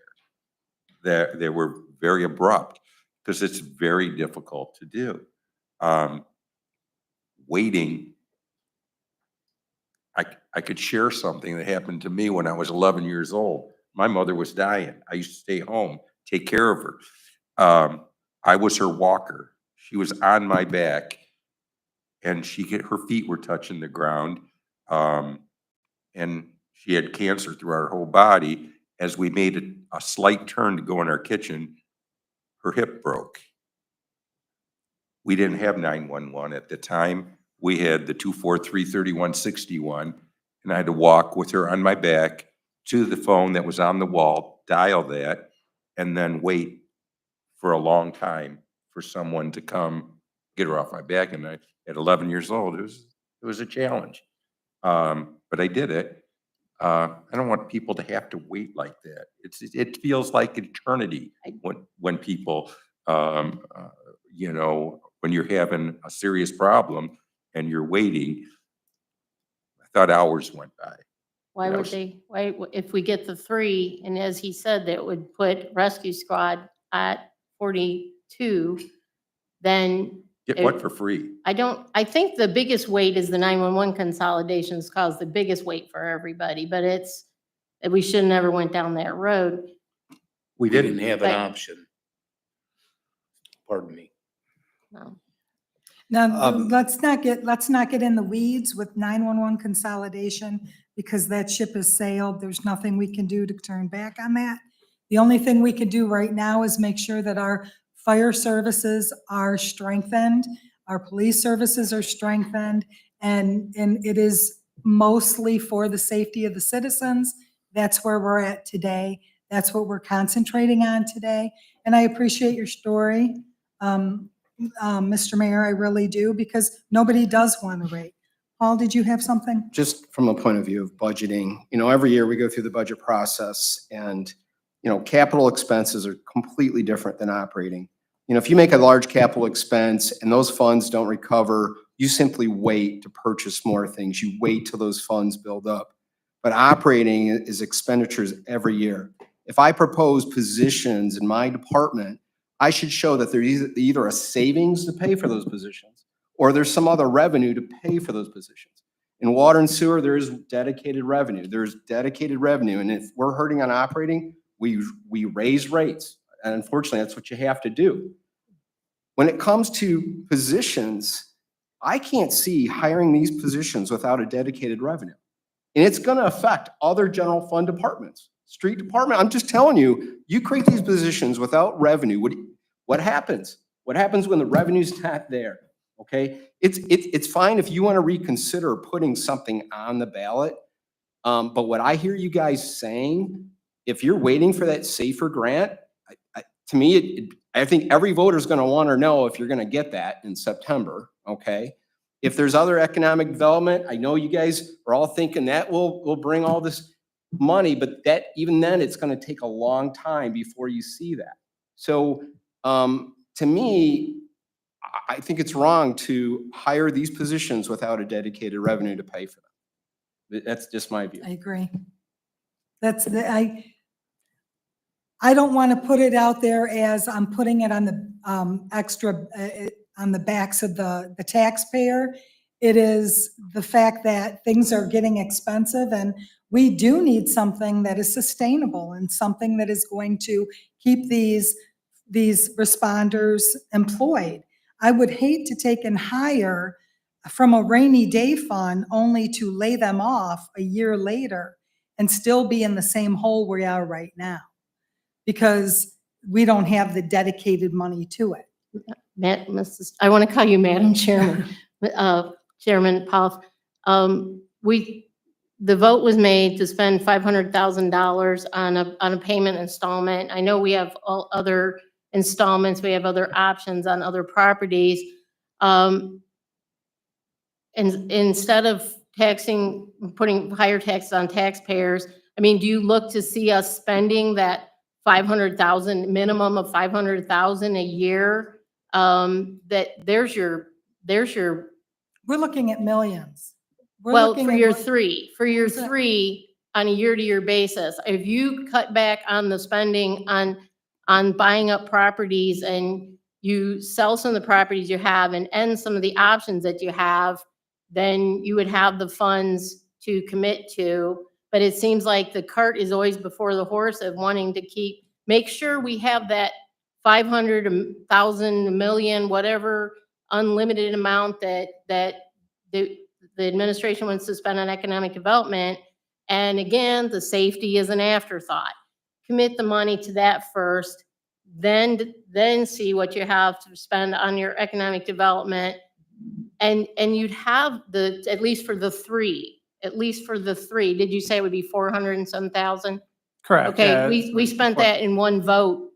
here. They were very abrupt because it's very difficult to do. Waiting, I could share something that happened to me when I was 11 years old. My mother was dying. I used to stay home, take care of her. I was her walker. She was on my back, and her feet were touching the ground, and she had cancer throughout her whole body. As we made a slight turn to go in our kitchen, her hip broke. We didn't have 911 at the time. We had the 243-3161, and I had to walk with her on my back to the phone that was on the wall, dial that, and then wait for a long time for someone to come get her off my back. And I, at 11 years old, it was a challenge. But I did it. I don't want people to have to wait like that. It feels like eternity when people, you know, when you're having a serious problem and you're waiting. I thought hours went by. Why You know, would they, why, if we get the 3, and as he said, that would put rescue squad at 42, then Get what for free? I think the biggest weight is the 911 consolidations cause the biggest weight for everybody, but we should never went down that road. We didn't have an Right. option. Pardon me. No. Now, let's not get in the weeds with 911 consolidation because that ship has sailed. There's nothing we can do to turn back on that. The only thing we can do right now is make sure that our fire services are strengthened, our police services are strengthened, and it is mostly for the safety of the citizens. That's where we're at today. That's what we're concentrating on today. And I appreciate your story, Mr. Mayor, I really do, because nobody does want to wait. Paul, did you have something? Just from a point of view of budgeting, every year we go through the budget process and, capital expenses are completely different than operating. If you make a large capital expense and those funds don't recover, you simply wait to purchase more things. You wait till those funds build up. But operating is expenditures every year. If I propose positions in my department, I should show that there's either a savings to pay for those positions or there's some other revenue to pay for those positions. In water and sewer, there is dedicated revenue. There's dedicated revenue. And if we're hurting on operating, we raise rates. And unfortunately, that's what you have to do. When it comes to positions, I can't see hiring these positions without a dedicated revenue. And it's going to affect other general fund departments, street department. I'm just telling you, you create these positions without revenue. What happens? What happens when the revenue's not there? Okay, it's fine if you want to reconsider putting something on the ballot. But what I hear you guys saying, if you're waiting for that SAFER grant, to me, I think every voter is going to want to know if you're going to get that in September. Okay, if there's other economic development, I know you guys are all thinking that will bring all this money, but that even then it's going to take a long time before you see that. So to me, I think it's wrong to hire these positions without a dedicated revenue to pay for them. That's just my view. I agree. I don't want to put it out there as I'm putting it on the extra, on the backs of the taxpayer. It is the fact that things are getting expensive and we do need something that is sustainable and something that is going to keep these responders employed. I would hate to take and hire from a rainy day fund only to lay them off a year later and still be in the same hole we are right now because we don't have the dedicated money to it. I want to call you Madam Chairman, Chairman Poff. The vote was made to spend $500,000 on a payment installment. I know we have all other installments, we have other options on other properties. And instead of putting higher taxes on taxpayers, I mean, do you look to see us spending that 500,000, minimum of 500,000 a year? That there's your. We're looking at millions. We're Well, looking for at your what- three on a year-to-year basis, if you cut back on the spending on buying up properties and you sell some of the properties you have and end some of the options that you have, then you would have the funds to commit to. But it seems like the cart is always before the horse of wanting to make sure we have that 500, 1,000, a million, whatever unlimited amount that the administration wants to spend on economic development. And again, the safety is an afterthought. Commit the money to that first, then see what you have to spend on your economic development. And you'd have at least for the three, did you say it would be 400 and some thousand? Correct. Okay, yeah, we spent that in one vote,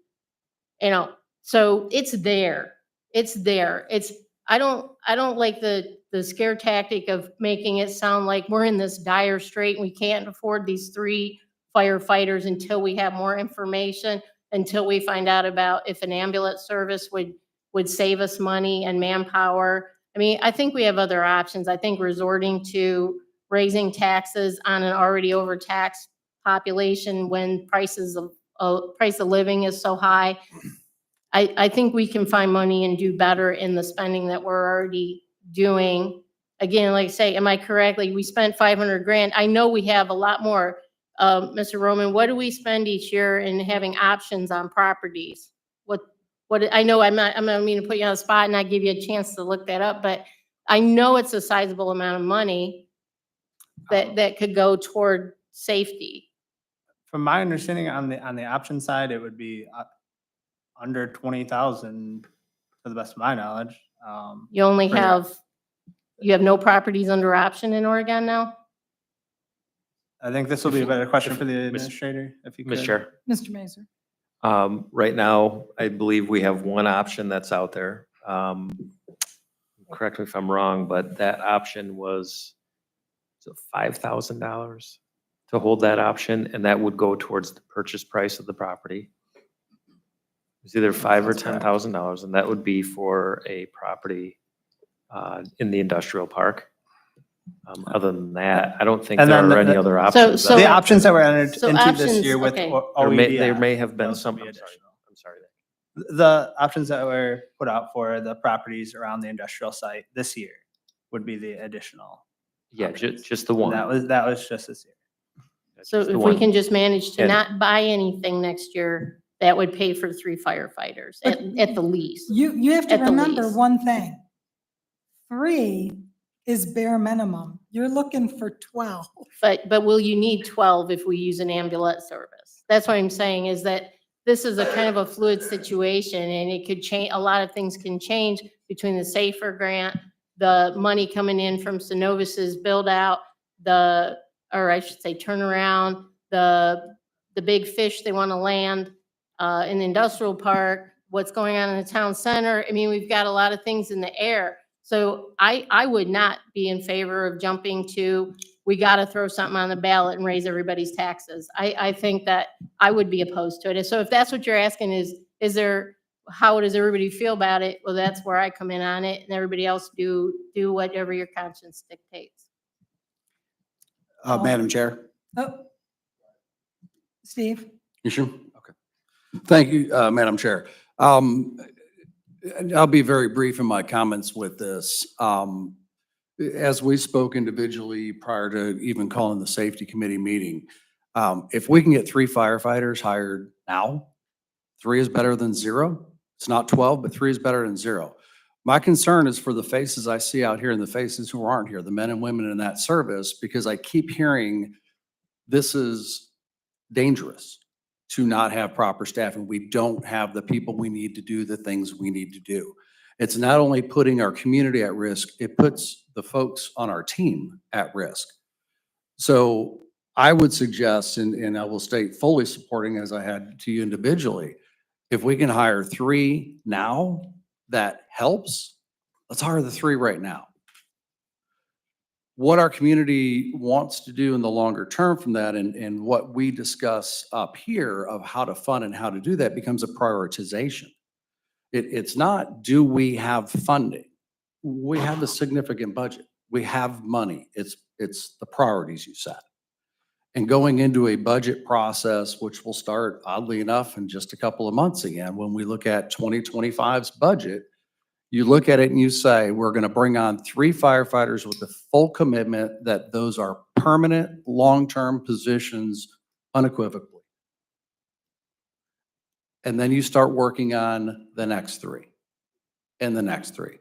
so it's there. It's there. I don't like the scare tactic of making it sound like we're in this dire strait and we can't afford these 3 firefighters until we have more information, until we find out about if an ambulance service would save us money and manpower. I mean, I think we have other options. I think resorting to raising taxes on an already overtaxed population when price of living is so high. I think we can find money and do better in the spending that we're already doing. Again, like I say, am I correct? Like, we spent 500 grand. I know we have a lot more. Mr. Roman, what do we spend each year in having options on properties? I know I don't mean to put you on the spot and not give you a chance to look that up, but I know it's a sizable amount of money that could go toward safety. From my understanding on the option side, it would be under 20,000 to the best of my knowledge. You only For your- you have no properties under option in Oregon now? I think this will be a better question for the administrator, if you could. Ms. Chair, Mr. Mazur. right now, I believe we have one option that's out there. Correct me if I'm wrong, but that option was $5,000 to hold that option, and that would go towards the purchase price of the property. It's either $5,000 or $10,000, and that would be for a property in the industrial park. Other than that, I don't think And there then are any other options. so- The options that were entered So into this options, year with okay. There may OEDF, have been those some, would be I'm sorry. additional. I'm sorry. The options that were put out for the properties around the industrial site this year would be the additional. Yeah, options. just the one. That was just this year. So Just the if we one. can just manage to And- not buy anything next year, that would pay for 3 firefighters at the least. You have to At the remember least. one thing. 3 is bare minimum. You're looking for 12. But will you need 12 if we use an ambulance service? That's what I'm saying, is that this is a kind of a fluid situation, and it could change, a lot of things can change between the SAFER grant, the money coming in from Synovus's build out, or I should say turnaround, the big fish they want to land in the industrial park, what's going on in the town center. I mean, we've got a lot of things in the air. So I would not be in favor of jumping to, we got to throw something on the ballot and raise everybody's taxes. I think that I would be opposed to it. And so if that's what you're asking how does everybody feel about it? Well, that's where I come in on it, and everybody else do whatever your conscience dictates. Madam Chair. Oh. Steve? You sure? Okay. Thank you, Madam Chair. I'll be very brief in my comments with this. As we spoke individually prior to even calling the safety committee meeting, if we can get 3 firefighters hired now, 3 is better than 0. It's not 12, but 3 is better than 0. My concern is for the faces I see out here and the faces who aren't here, the men and women in that service, because I keep hearing this is dangerous to not have proper staffing. We don't have the people we need to do the things we need to do. It's not only putting our community at risk, it puts the folks on our team at risk. So I would suggest, and I will state fully supporting as I had to you individually, if we can hire 3 now, that helps. Let's hire the 3 right now. What our community wants to do in the longer term from that and what we discuss up here of how to fund and how to do that becomes a prioritization. It's not, do we have funding? We have a significant budget. We have money. It's the priorities you set. And going into a budget process, which will start oddly enough in just a couple of months again, when we look at 2025's budget, you look at it and you say, we're going to bring on 3 firefighters with the full commitment that those are permanent, long-term positions unequivocally. And then you start working on the next 3 and the next 3.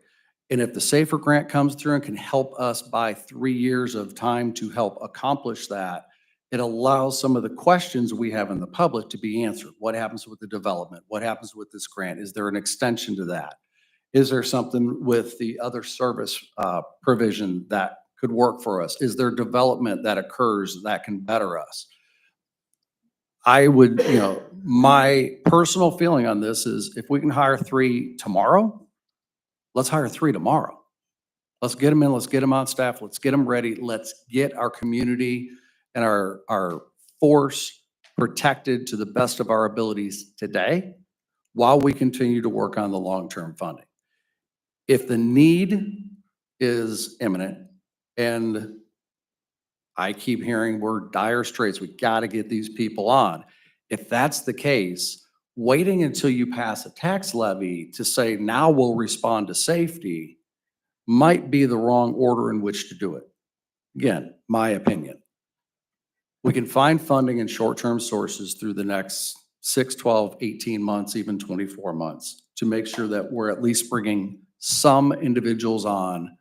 And if the SAFER grant comes through and can help us buy 3 years of time to help accomplish that, it allows some of the questions we have in the public to be answered. What happens with the development? What happens with this grant? Is there an extension to that? Is there something with the other service provision that could work for us? Is there development that occurs that can better us? I would, my personal feeling on this is if we can hire 3 tomorrow, let's hire 3 tomorrow. Let's get them in, let's get them on staff, let's get them ready, let's get our community and our force protected to the best of our abilities today while we continue to work on the long-term funding. If the need is imminent, and I keep hearing we're dire straits, we got to get these people on. If that's the case, waiting until you pass a tax levy to say now we'll respond to safety might be the wrong order in which to do it. Again, my opinion. We can find funding in short-term sources through the next 6, 12, 18 months, even 24 months to make sure that we're at least bringing some individuals on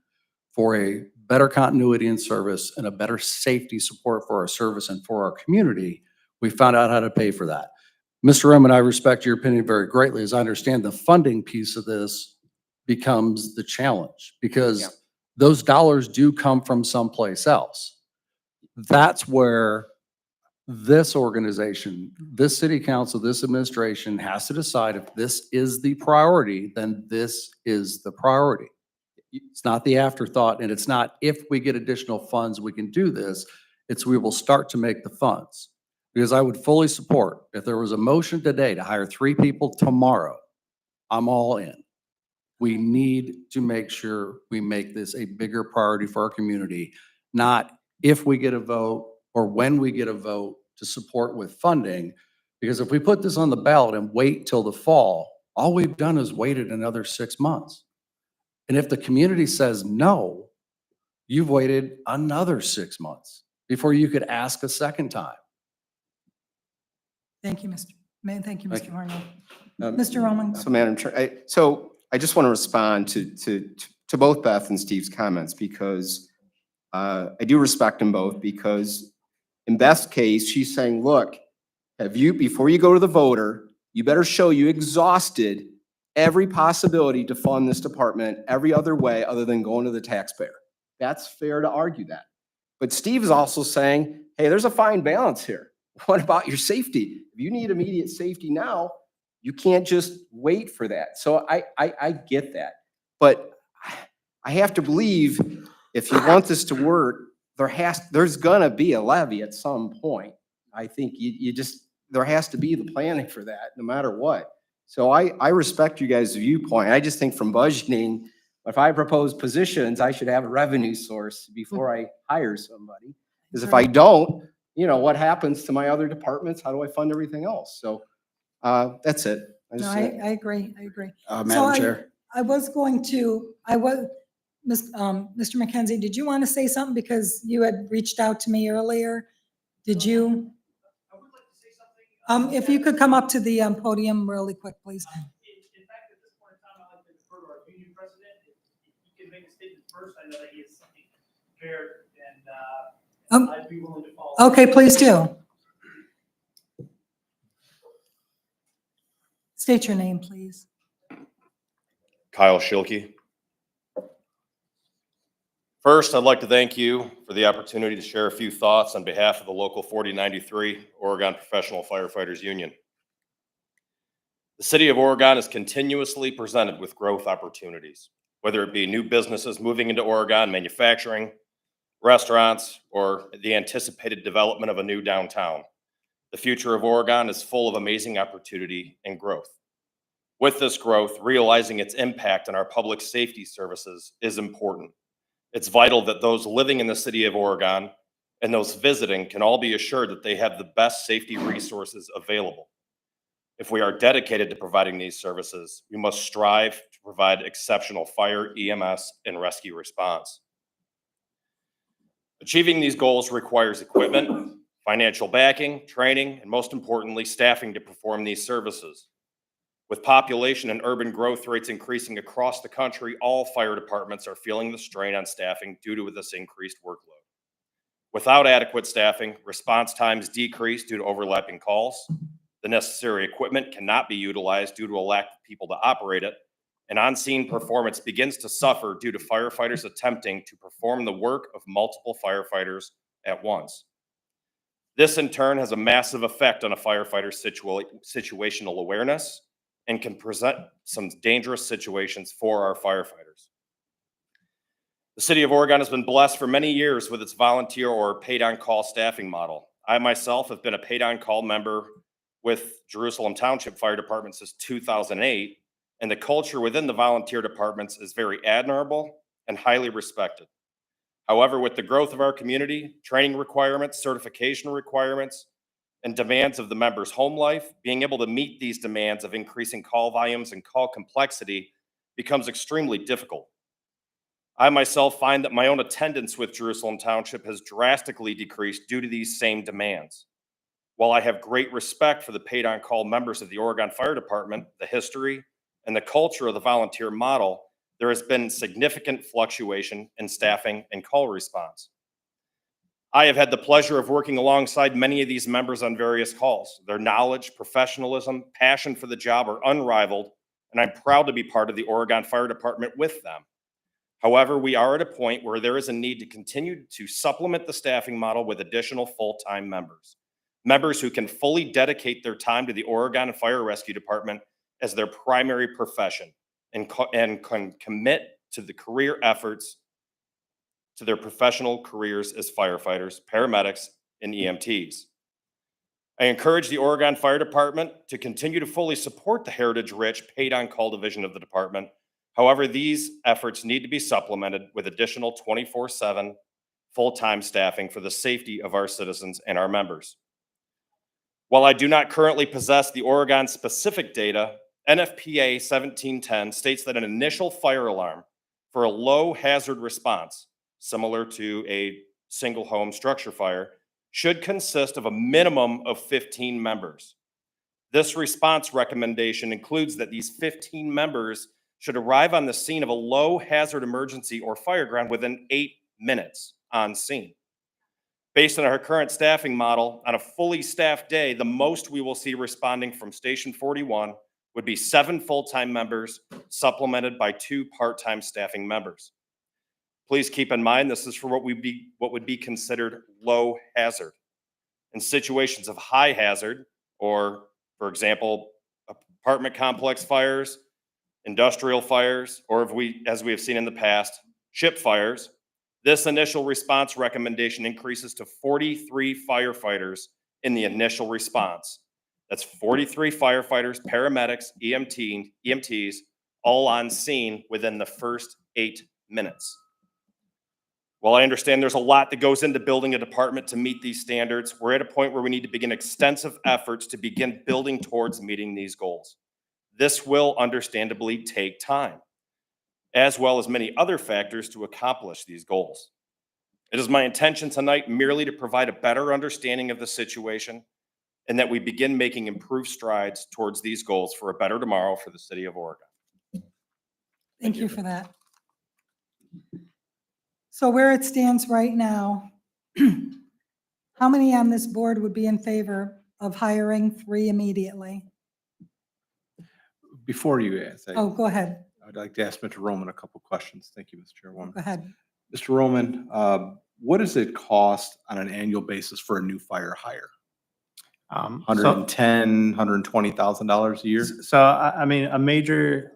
for a better continuity in service and a better safety support for our service and for our community. We found out how to pay for that. Mr. Roman, I respect your opinion very greatly. As I understand, the funding piece of this becomes the challenge because those dollars do come from someplace else. That's where this organization, this city council, this administration has to decide if this is the priority, then this is the priority. It's not the afterthought, and it's not if we get additional funds, we can do this. It's we will start to make the funds. Because I would fully support, if there was a motion today to hire 3 people tomorrow, I'm all in. We need to make sure we make this a bigger priority for our community, not if we get a vote or when we get a vote to support with funding. Because if we put this on the ballot and wait till the fall, all we've done is waited another 6 months. And if the community says no, you've waited another 6 months before you could ask a second time. Thank you, Mr. Mayor. Thank you, Thank Mr. you. Horner. Um, Mr. Roman. So Madam Chair, I just want to respond to both Beth and Steve's comments because I do respect them both because in Beth's case, she's saying, look, before you go to the voter, you better show you exhausted every possibility to fund this department every other way other than going to the taxpayer. That's fair to argue that. But Steve is also saying, hey, there's a fine balance here. What about your safety? If you need immediate safety now, you can't just wait for that. So I get that. But I have to believe if you want this to work, there's gonna be a levy at some point. I think there has to be the planning for that, no matter what. So I respect you guys' viewpoint. I just think from budgeting, if I propose positions, I should have a revenue source before I hire somebody. Because if I don't, what happens to my other departments? How do I fund everything else? So that's it. No, I agree. I agree. Madam Chair. Mr. McKenzie, did you want to say something because you had reached out to me earlier? Did you? I would like to say something. If you could come up to the podium really quick, please. In fact, at this point in time, I'd like to defer to our union president. If he can make a statement first, I know that he has something prepared, and I'd be willing to follow. Okay, please do. State your name, please. Kyle Schilke. First, I'd like to thank you for the opportunity to share a few thoughts on behalf of the Local 4093 Oregon Professional Firefighters Union. The City of Oregon is continuously presented with growth opportunities, whether it be new businesses moving into Oregon, manufacturing, restaurants, or the anticipated development of a new downtown. The future of Oregon is full of amazing opportunity and growth. With this growth, realizing its impact on our public safety services is important. It's vital that those living in the city of Oregon and those visiting can all be assured that they have the best safety resources available. If we are dedicated to providing these services, we must strive to provide exceptional fire, EMS, and rescue response. Achieving these goals requires equipment, financial backing, training, and most importantly, staffing to perform these services. With population and urban growth rates increasing across the country, all fire departments are feeling the strain on staffing due to this increased workload. Without adequate staffing, response times decrease due to overlapping calls. The necessary equipment cannot be utilized due to a lack of people to operate it. And on-scene performance begins to suffer due to firefighters attempting to perform the work of multiple firefighters at once. This in turn has a massive effect on a firefighter's situational awareness and can present some dangerous situations for our firefighters. The city of Oregon has been blessed for many years with its volunteer or paid-on-call staffing model. I myself have been a paid-on-call member with Jerusalem Township Fire Department since 2008, and the culture within the volunteer departments is very admirable and highly respected. However, with the growth of our community, training requirements, certification requirements, and demands of the members' home life, being able to meet these demands of increasing call volumes and call complexity becomes extremely difficult. I myself find that my own attendance with Jerusalem Township has drastically decreased due to these same demands. While I have great respect for the paid-on-call members of the Oregon Fire Department, the history, and the culture of the volunteer model, there has been significant fluctuation in staffing and call response. I have had the pleasure of working alongside many of these members on various calls. Their knowledge, professionalism, passion for the job are unrivaled, and I'm proud to be part of the Oregon Fire Department with them. However, we are at a point where there is a need to continue to supplement the staffing model with additional full-time members. Members who can fully dedicate their time to the Oregon Fire Rescue Department as their primary profession and can commit to the career efforts to their professional careers as firefighters, paramedics, and EMTs. I encourage the Oregon Fire Department to continue to fully support the heritage-rich paid-on-call division of the department. However, these efforts need to be supplemented with additional 24/7 full-time staffing for the safety of our citizens and our members. While I do not currently possess the Oregon-specific data, NFPA 1710 states that an initial fire alarm for a low hazard response, similar to a single home structure fire, should consist of a minimum of 15 members. This response recommendation includes that these 15 members should arrive on the scene of a low hazard emergency or fire ground within 8 minutes on scene. Based on our current staffing model, on a fully staffed day, the most we will see responding from Station 41 would be 7 full-time members supplemented by 2 part-time staffing members. Please keep in mind, this is for what would be considered low hazard. In situations of high hazard, or for example, apartment complex fires, industrial fires, or as we have seen in the past, ship fires, this initial response recommendation increases to 43 firefighters in the initial response. That's 43 firefighters, paramedics, EMTs, all on scene within the first 8 minutes. While I understand there's a lot that goes into building a department to meet these standards, we're at a point where we need to begin extensive efforts to begin building towards meeting these goals. This will understandably take time, as well as many other factors to accomplish these goals. It is my intention tonight merely to provide a better understanding of the situation and that we begin making improved strides towards these goals for a better tomorrow for the city of Oregon. Thank you for that. So where it stands right now, how many on this board would be in favor of hiring 3 immediately? Before you ask, Oh, go ahead. I'd like to ask Mr. Roman a couple questions. Thank you, Mr. Chairwoman. Go ahead. Mr. Roman, what does it cost on an annual basis for a new fire hire? $110,000, $120,000 a year? So, I mean, a major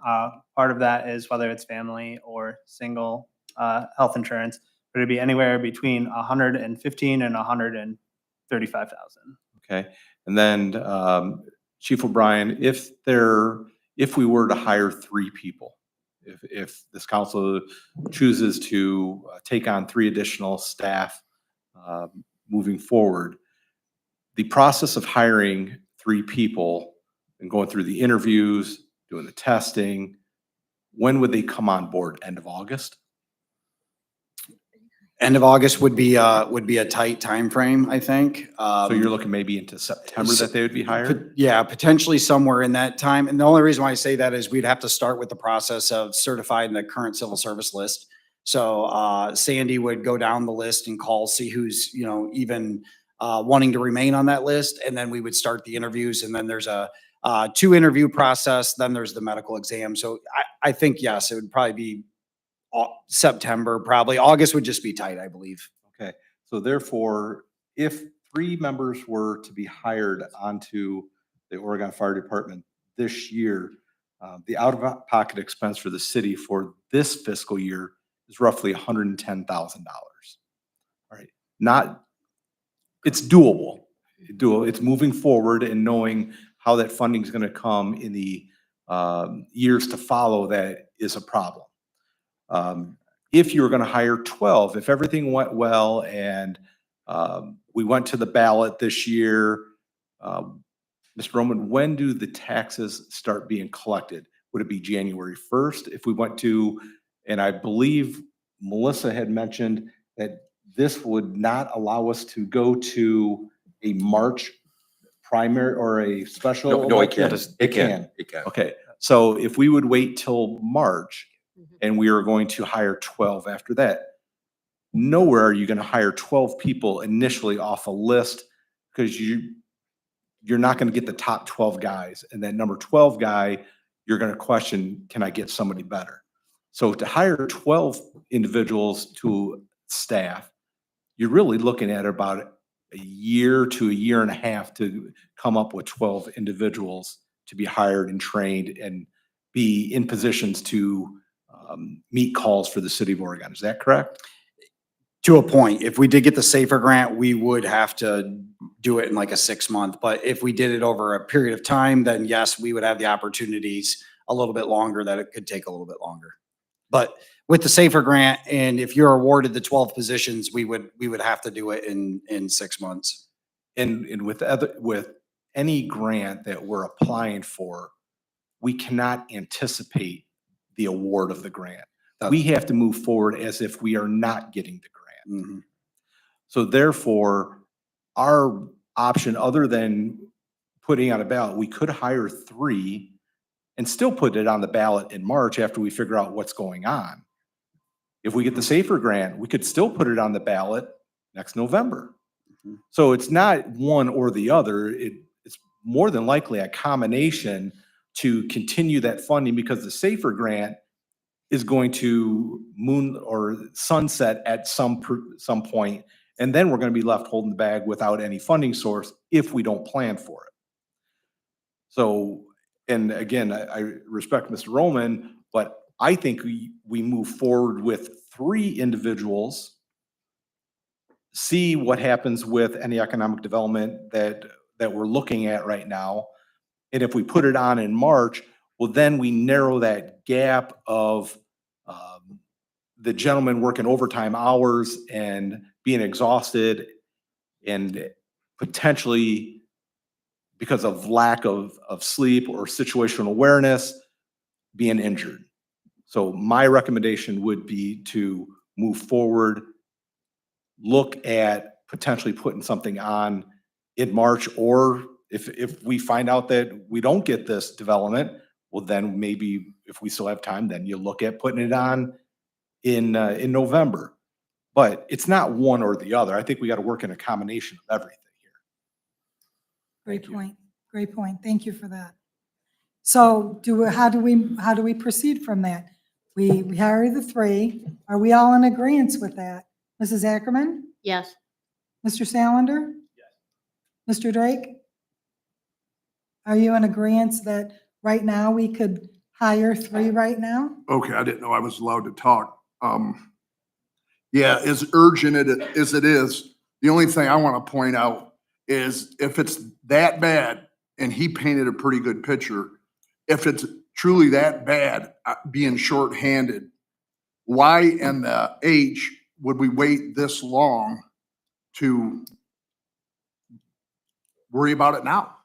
part of that is whether it's family or single health insurance, but it'd be anywhere between 115 and 135,000. Okay. And then Chief O'Brien, if we were to hire 3 people, if this council chooses to take on 3 additional staff moving forward, the process of hiring 3 people and going through the interviews, doing the testing, when would they come on board? End of August? End of August would be a tight timeframe, I think. So you're looking maybe into September that they would be hired? Yeah, potentially somewhere in that time. And the only reason why I say that is we'd have to start with the process of certifying the current civil service list. So Sandy would go down the list and call, see who's, even wanting to remain on that list. And then we would start the interviews, and then there's a 2 interview process, then there's the medical exam. So I think, yes, it would probably be September, probably. August would just be tight, I believe. Okay, so therefore, if 3 members were to be hired onto the Oregon Fire Department this year, the out-of-pocket expense for the city for this fiscal year is roughly $110,000. All right, it's doable. It's moving forward and knowing how that funding is going to come in the years to follow that is a problem. If you were going to hire 12, if everything went well and we went to the ballot this year, Mr. Roman, when do the taxes start being collected? Would it be January 1st? If we went to, and I believe Melissa had mentioned that this would not allow us to go to a March primary or a special. No, it election? can. It can. It can. Okay, so if we would wait till March Mhm. and we are going to hire 12 after that, nowhere are you going to hire 12 people initially off a list, because you're not going to get the top 12 guys. And that number 12 guy, you're going to question, can I get somebody better? So to hire 12 individuals to staff, you're really looking at about a year to a year and a half to come up with 12 individuals to be hired and trained and be in positions to meet calls for the city of Oregon. Is that correct? To a point, if we did get the SAFER grant, we would have to do it in like a 6-month. But if we did it over a period of time, then yes, we would have the opportunities a little bit longer, that it could take a little bit longer. But with the SAFER grant, and if you're awarded the 12 positions, we would have to do it in 6 months. And with any grant that we're applying for, we cannot anticipate the award of the grant. We have to move forward as if we are not getting the grant. Mhm. So therefore, our option, other than putting on a ballot, we could hire 3 and still put it on the ballot in March after we figure out what's going on. If we get the SAFER grant, we could still put it on the ballot next November. Mhm. So it's not one or the other. It's more than likely a combination to continue that funding, because the SAFER grant is going to sunset at some point. And then we're going to be left holding the bag without any funding source if we don't plan for it. So, and again, I respect Mr. Roman, but I think we move forward with 3 individuals, see what happens with any economic development that we're looking at right now. And if we put it on in March, well, then we narrow that gap of the gentleman working overtime hours and being exhausted and potentially, because of lack of sleep or situational awareness, being injured. So my recommendation would be to move forward, look at potentially putting something on in March, or if we find out that we don't get this development, well, then maybe if we still have time, then you look at putting it on in November. But it's not one or the other. I think we got to work in a combination of everything here. Great Thank you. point. Great point. Thank you for that. So how do we proceed from that? We hire the 3. Are we all in agreement with that? Mrs. Ackerman? Yes. Mr. Salander? Yes. Mr. Drake? Are you in agreement that right now we could hire 3 right now? Okay, I didn't know I was allowed to talk. Yeah, as urgent as it is, the only thing I want to point out is if it's that bad, and he painted a pretty good picture, if it's truly that bad, being shorthanded, why in the H would we wait this long to worry about it now?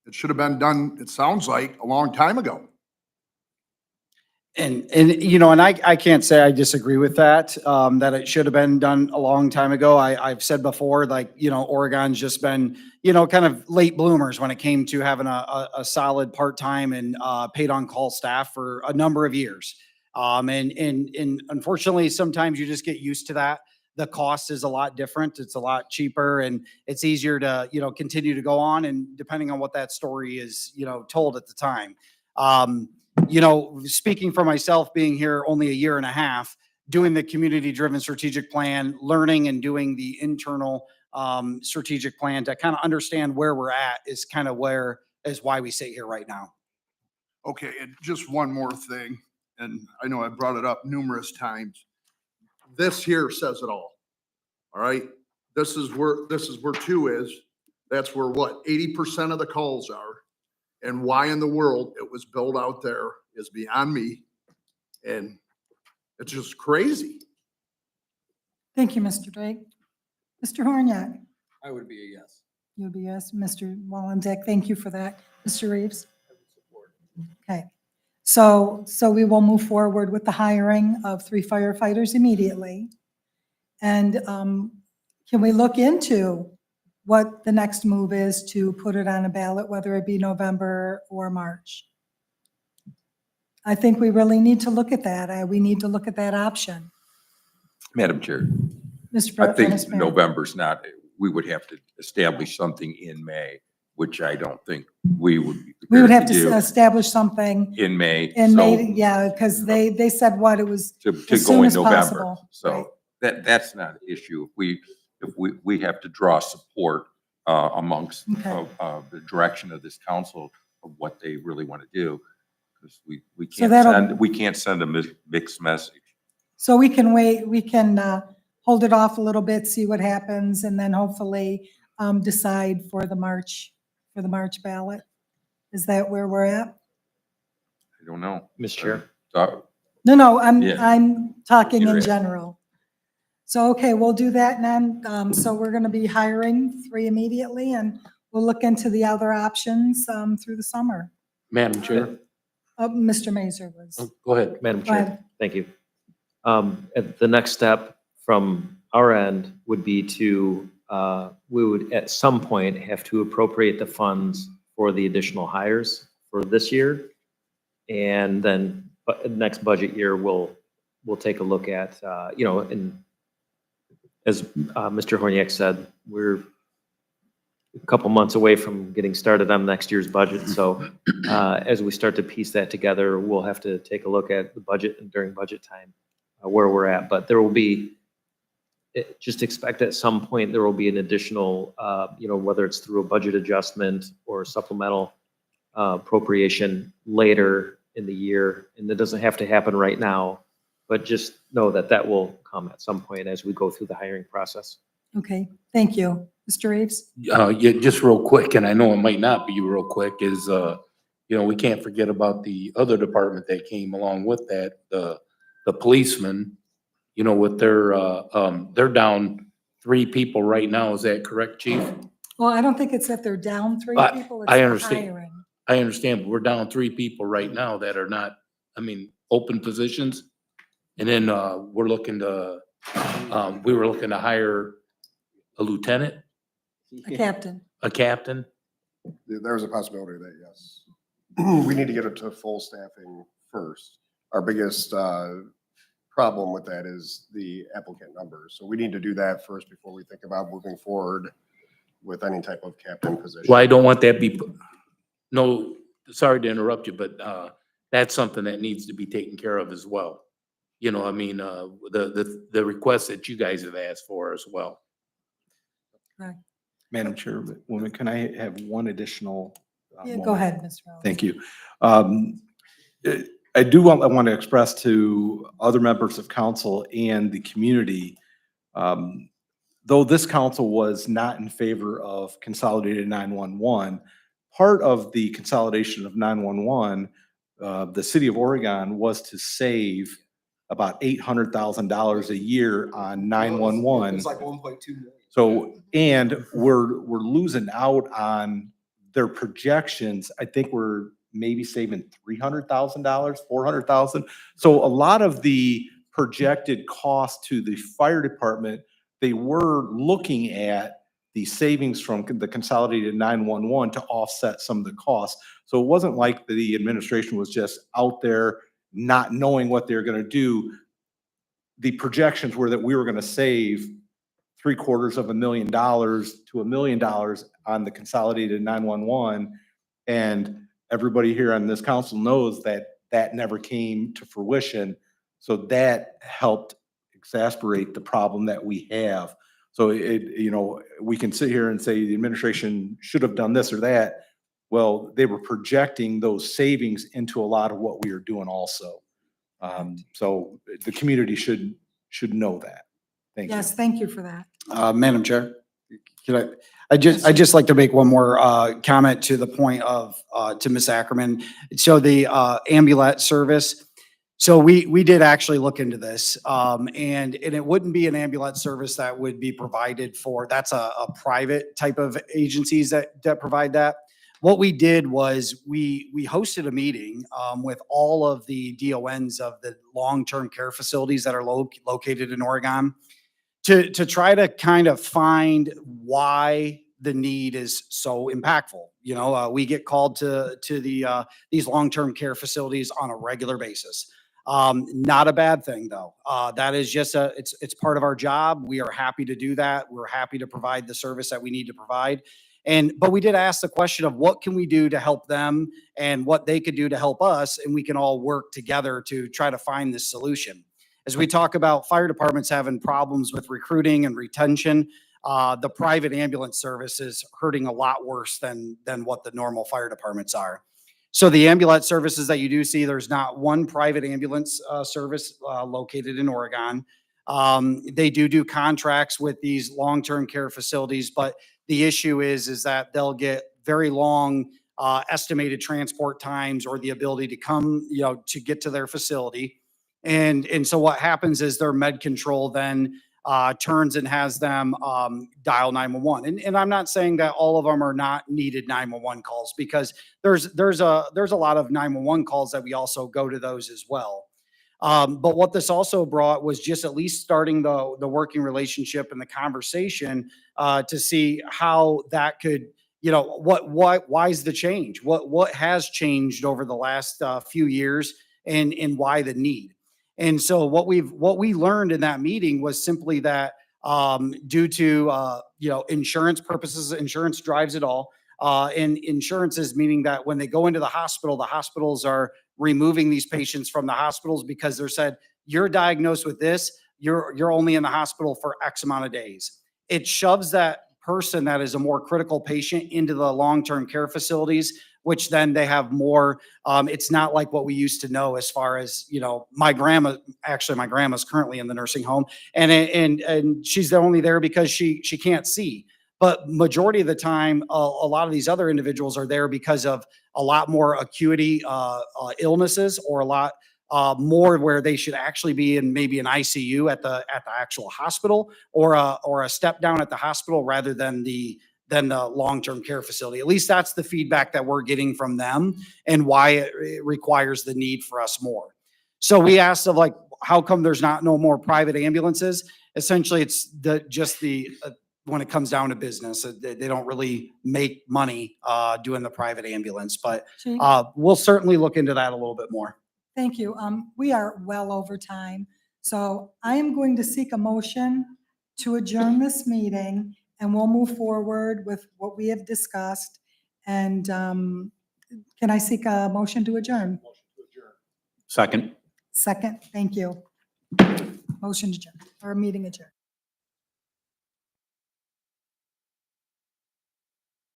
It should have been done, it sounds like, a long time ago. And I can't say I disagree with that, that it should have been done a long time ago. I've said before, like, Oregon's just been, kind of late bloomers when it came to having a solid part-time and paid on-call staff for a number of years. And unfortunately, sometimes you just get used to that. The cost is a lot different. It's a lot cheaper and it's easier to, continue to go on and depending on what that story is, told at the time. Speaking for myself, being here only a year and a half, doing the community-driven strategic plan, learning and doing the internal strategic plan to kind of understand where we're at is kind of why we sit here right now. Okay, and just one more thing, and I know I brought it up numerous times. This here says it all. All right? This is where two is. That's where what, 80% of the calls are. And why in the world it was built out there is beyond me. And it's just crazy. Thank you, Mr. Drake. Mr. Horniak, I would be a yes. you'll be yes. Mr. Wallendick, thank you for that. Mr. Reeves? Okay. So we will move forward with the hiring of 3 firefighters immediately. And can we look into what the next move is to put it on a ballot, whether it be November or March? I think we really need to look at that. We need to look at that option. Madam Chair, Mr. I think Vice Mayor. November's not, we would have to establish something in May, which I don't think we would be We would have prepared to do establish something in May. in May, So yeah, because they said what it was, to as go soon in as November. possible, right. So that's not an issue. If we have to draw support amongst Okay. the direction of this council of what they really want to do. Because that'll- we can't send a mixed message. so we can wait, we can hold it off a little bit, see what happens, and then hopefully decide for the March ballot. Is that where we're at? I don't know. Mr. Chair? No, Yeah. I'm talking You're in right. general. So, okay, we'll do that then. So we're going to be hiring 3 immediately and we'll look into the other options through the summer. Madam Chair, Mr. Mazer was. go ahead. Madam Go Chair, ahead. thank you. The next step from our end would be to, we would at some point have to appropriate the funds for the additional hires for this year. And then next budget year, we'll take a look at, and as Mr. Horniak said, we're a couple months away from getting started on next year's budget. So as we start to piece that together, we'll have to take a look at the budget and during budget time where we're at. But there will be, just expect at some point, there will be an additional, whether it's through a budget adjustment or supplemental appropriation later in the year. And it doesn't have to happen right now, but just know that that will come at some point as we go through the hiring process. Okay, thank you. Mr. Reeves? Yeah, just real quick, and I know it might not be real quick, is, we can't forget about the other department that came along with that, the policemen, with they're down 3 people right now. Is that correct, chief? Well, I don't think it's that they're down 3 I- people. It's I the understand. hiring. I understand, but we're down 3 people right now that are not, open positions. And then, we were looking to hire a lieutenant, A captain. a captain. There's a possibility of that, yes. We need to get it to full staffing first. Our biggest problem with that is the applicant numbers. So we need to do that first before we think about moving forward with any type of captain position. Well, I don't want that no, sorry to interrupt you, but, that's something that needs to be taken care of as well. The request that you guys have asked for as well. Madam Chairwoman, can I have one additional? Yeah, go moment? ahead, Ms. Rowley. Thank you. I want to express to other members of council and the community, though this council was not in favor of consolidated 911, part of the consolidation of 911, the city of Oregon was to save about $800,000 a year on 911. It's like 1.2 million. So, and we're losing out on their projections. I think we're maybe saving $300,000, $400,000. So a lot of the projected cost to the fire department, they were looking at the savings from the consolidated 911 to offset some of the costs. So it wasn't like the administration was just out there not knowing what they're gonna do, the projections were that we were gonna save $750,000 to $1 million on the consolidated 911. And everybody here on this council knows that that never came to fruition. So that helped exacerbate the problem that we have. So we can sit here and say the administration should have done this or that. Well, they were projecting those savings into a lot of what we are doing also. So the community should know that. Thank you. Yes, thank you for that. Madam Chair, can I'd just like to make one more comment to the point of, to Ms. Ackerman. So the ambulance service, so we did actually look into this, and it wouldn't be an ambulance service that would be provided for, that's a private type of agencies that provide that. What we did was we hosted a meeting with all of the DONs of the long-term care facilities that are located in Oregon, to try to kind of find why the need is so impactful. We get called to these long-term care facilities on a regular basis. Not a bad thing though. That is just it's part of our job. We are happy to do that. We're happy to provide the service that we need to provide. But we did ask the question of what can we do to help them and what they could do to help us, and we can all work together to try to find this solution. As we talk about fire departments having problems with recruiting and retention, the private ambulance service is hurting a lot worse than what the normal fire departments are. So the ambulance services that you do see, there's not one private ambulance service located in Oregon. They do contracts with these long-term care facilities, but the issue is that they'll get very long estimated transport times or the ability to come, to get to their facility. And so what happens is their med control then turns and has them dial 911. And I'm not saying that all of them are not needed 911 calls, because there's a lot of 911 calls that we also go to those as well. But what this also brought was just at least starting the working relationship and the conversation to see how that could, why is the change? What has changed over the last few years, and why the need? And so what we learned in that meeting was simply that due to insurance purposes, insurance drives it all. And insurance is meaning that when they go into the hospitals are removing these patients from the hospitals because they're said, you're diagnosed with this, you're only in the hospital for X amount of days. It shoves that person that is a more critical patient into the long-term care facilities, which then they have more, it's not like what we used to know as far as, my grandma's currently in the nursing home, and she's only there because she can't see. But majority of the time, a lot of these other individuals are there because of a lot more acuity illnesses, or a lot more where they should actually be in maybe an ICU at the actual hospital, or a step down at the hospital rather than the long-term care facility. At least that's the feedback that we're getting from them, and why it requires the need for us more. So we asked of how come there's no more private ambulances? Essentially, it's when it comes down to business, they don't really make money doing the private ambulance, but Chief? we'll certainly look into that a little bit more. Thank you. We are well over time. So I am going to seek a motion to adjourn this meeting, and we'll move forward with what we have discussed. And can I seek a motion to adjourn? Second. Second, thank you. Motion to adjourn, or meeting adjourned.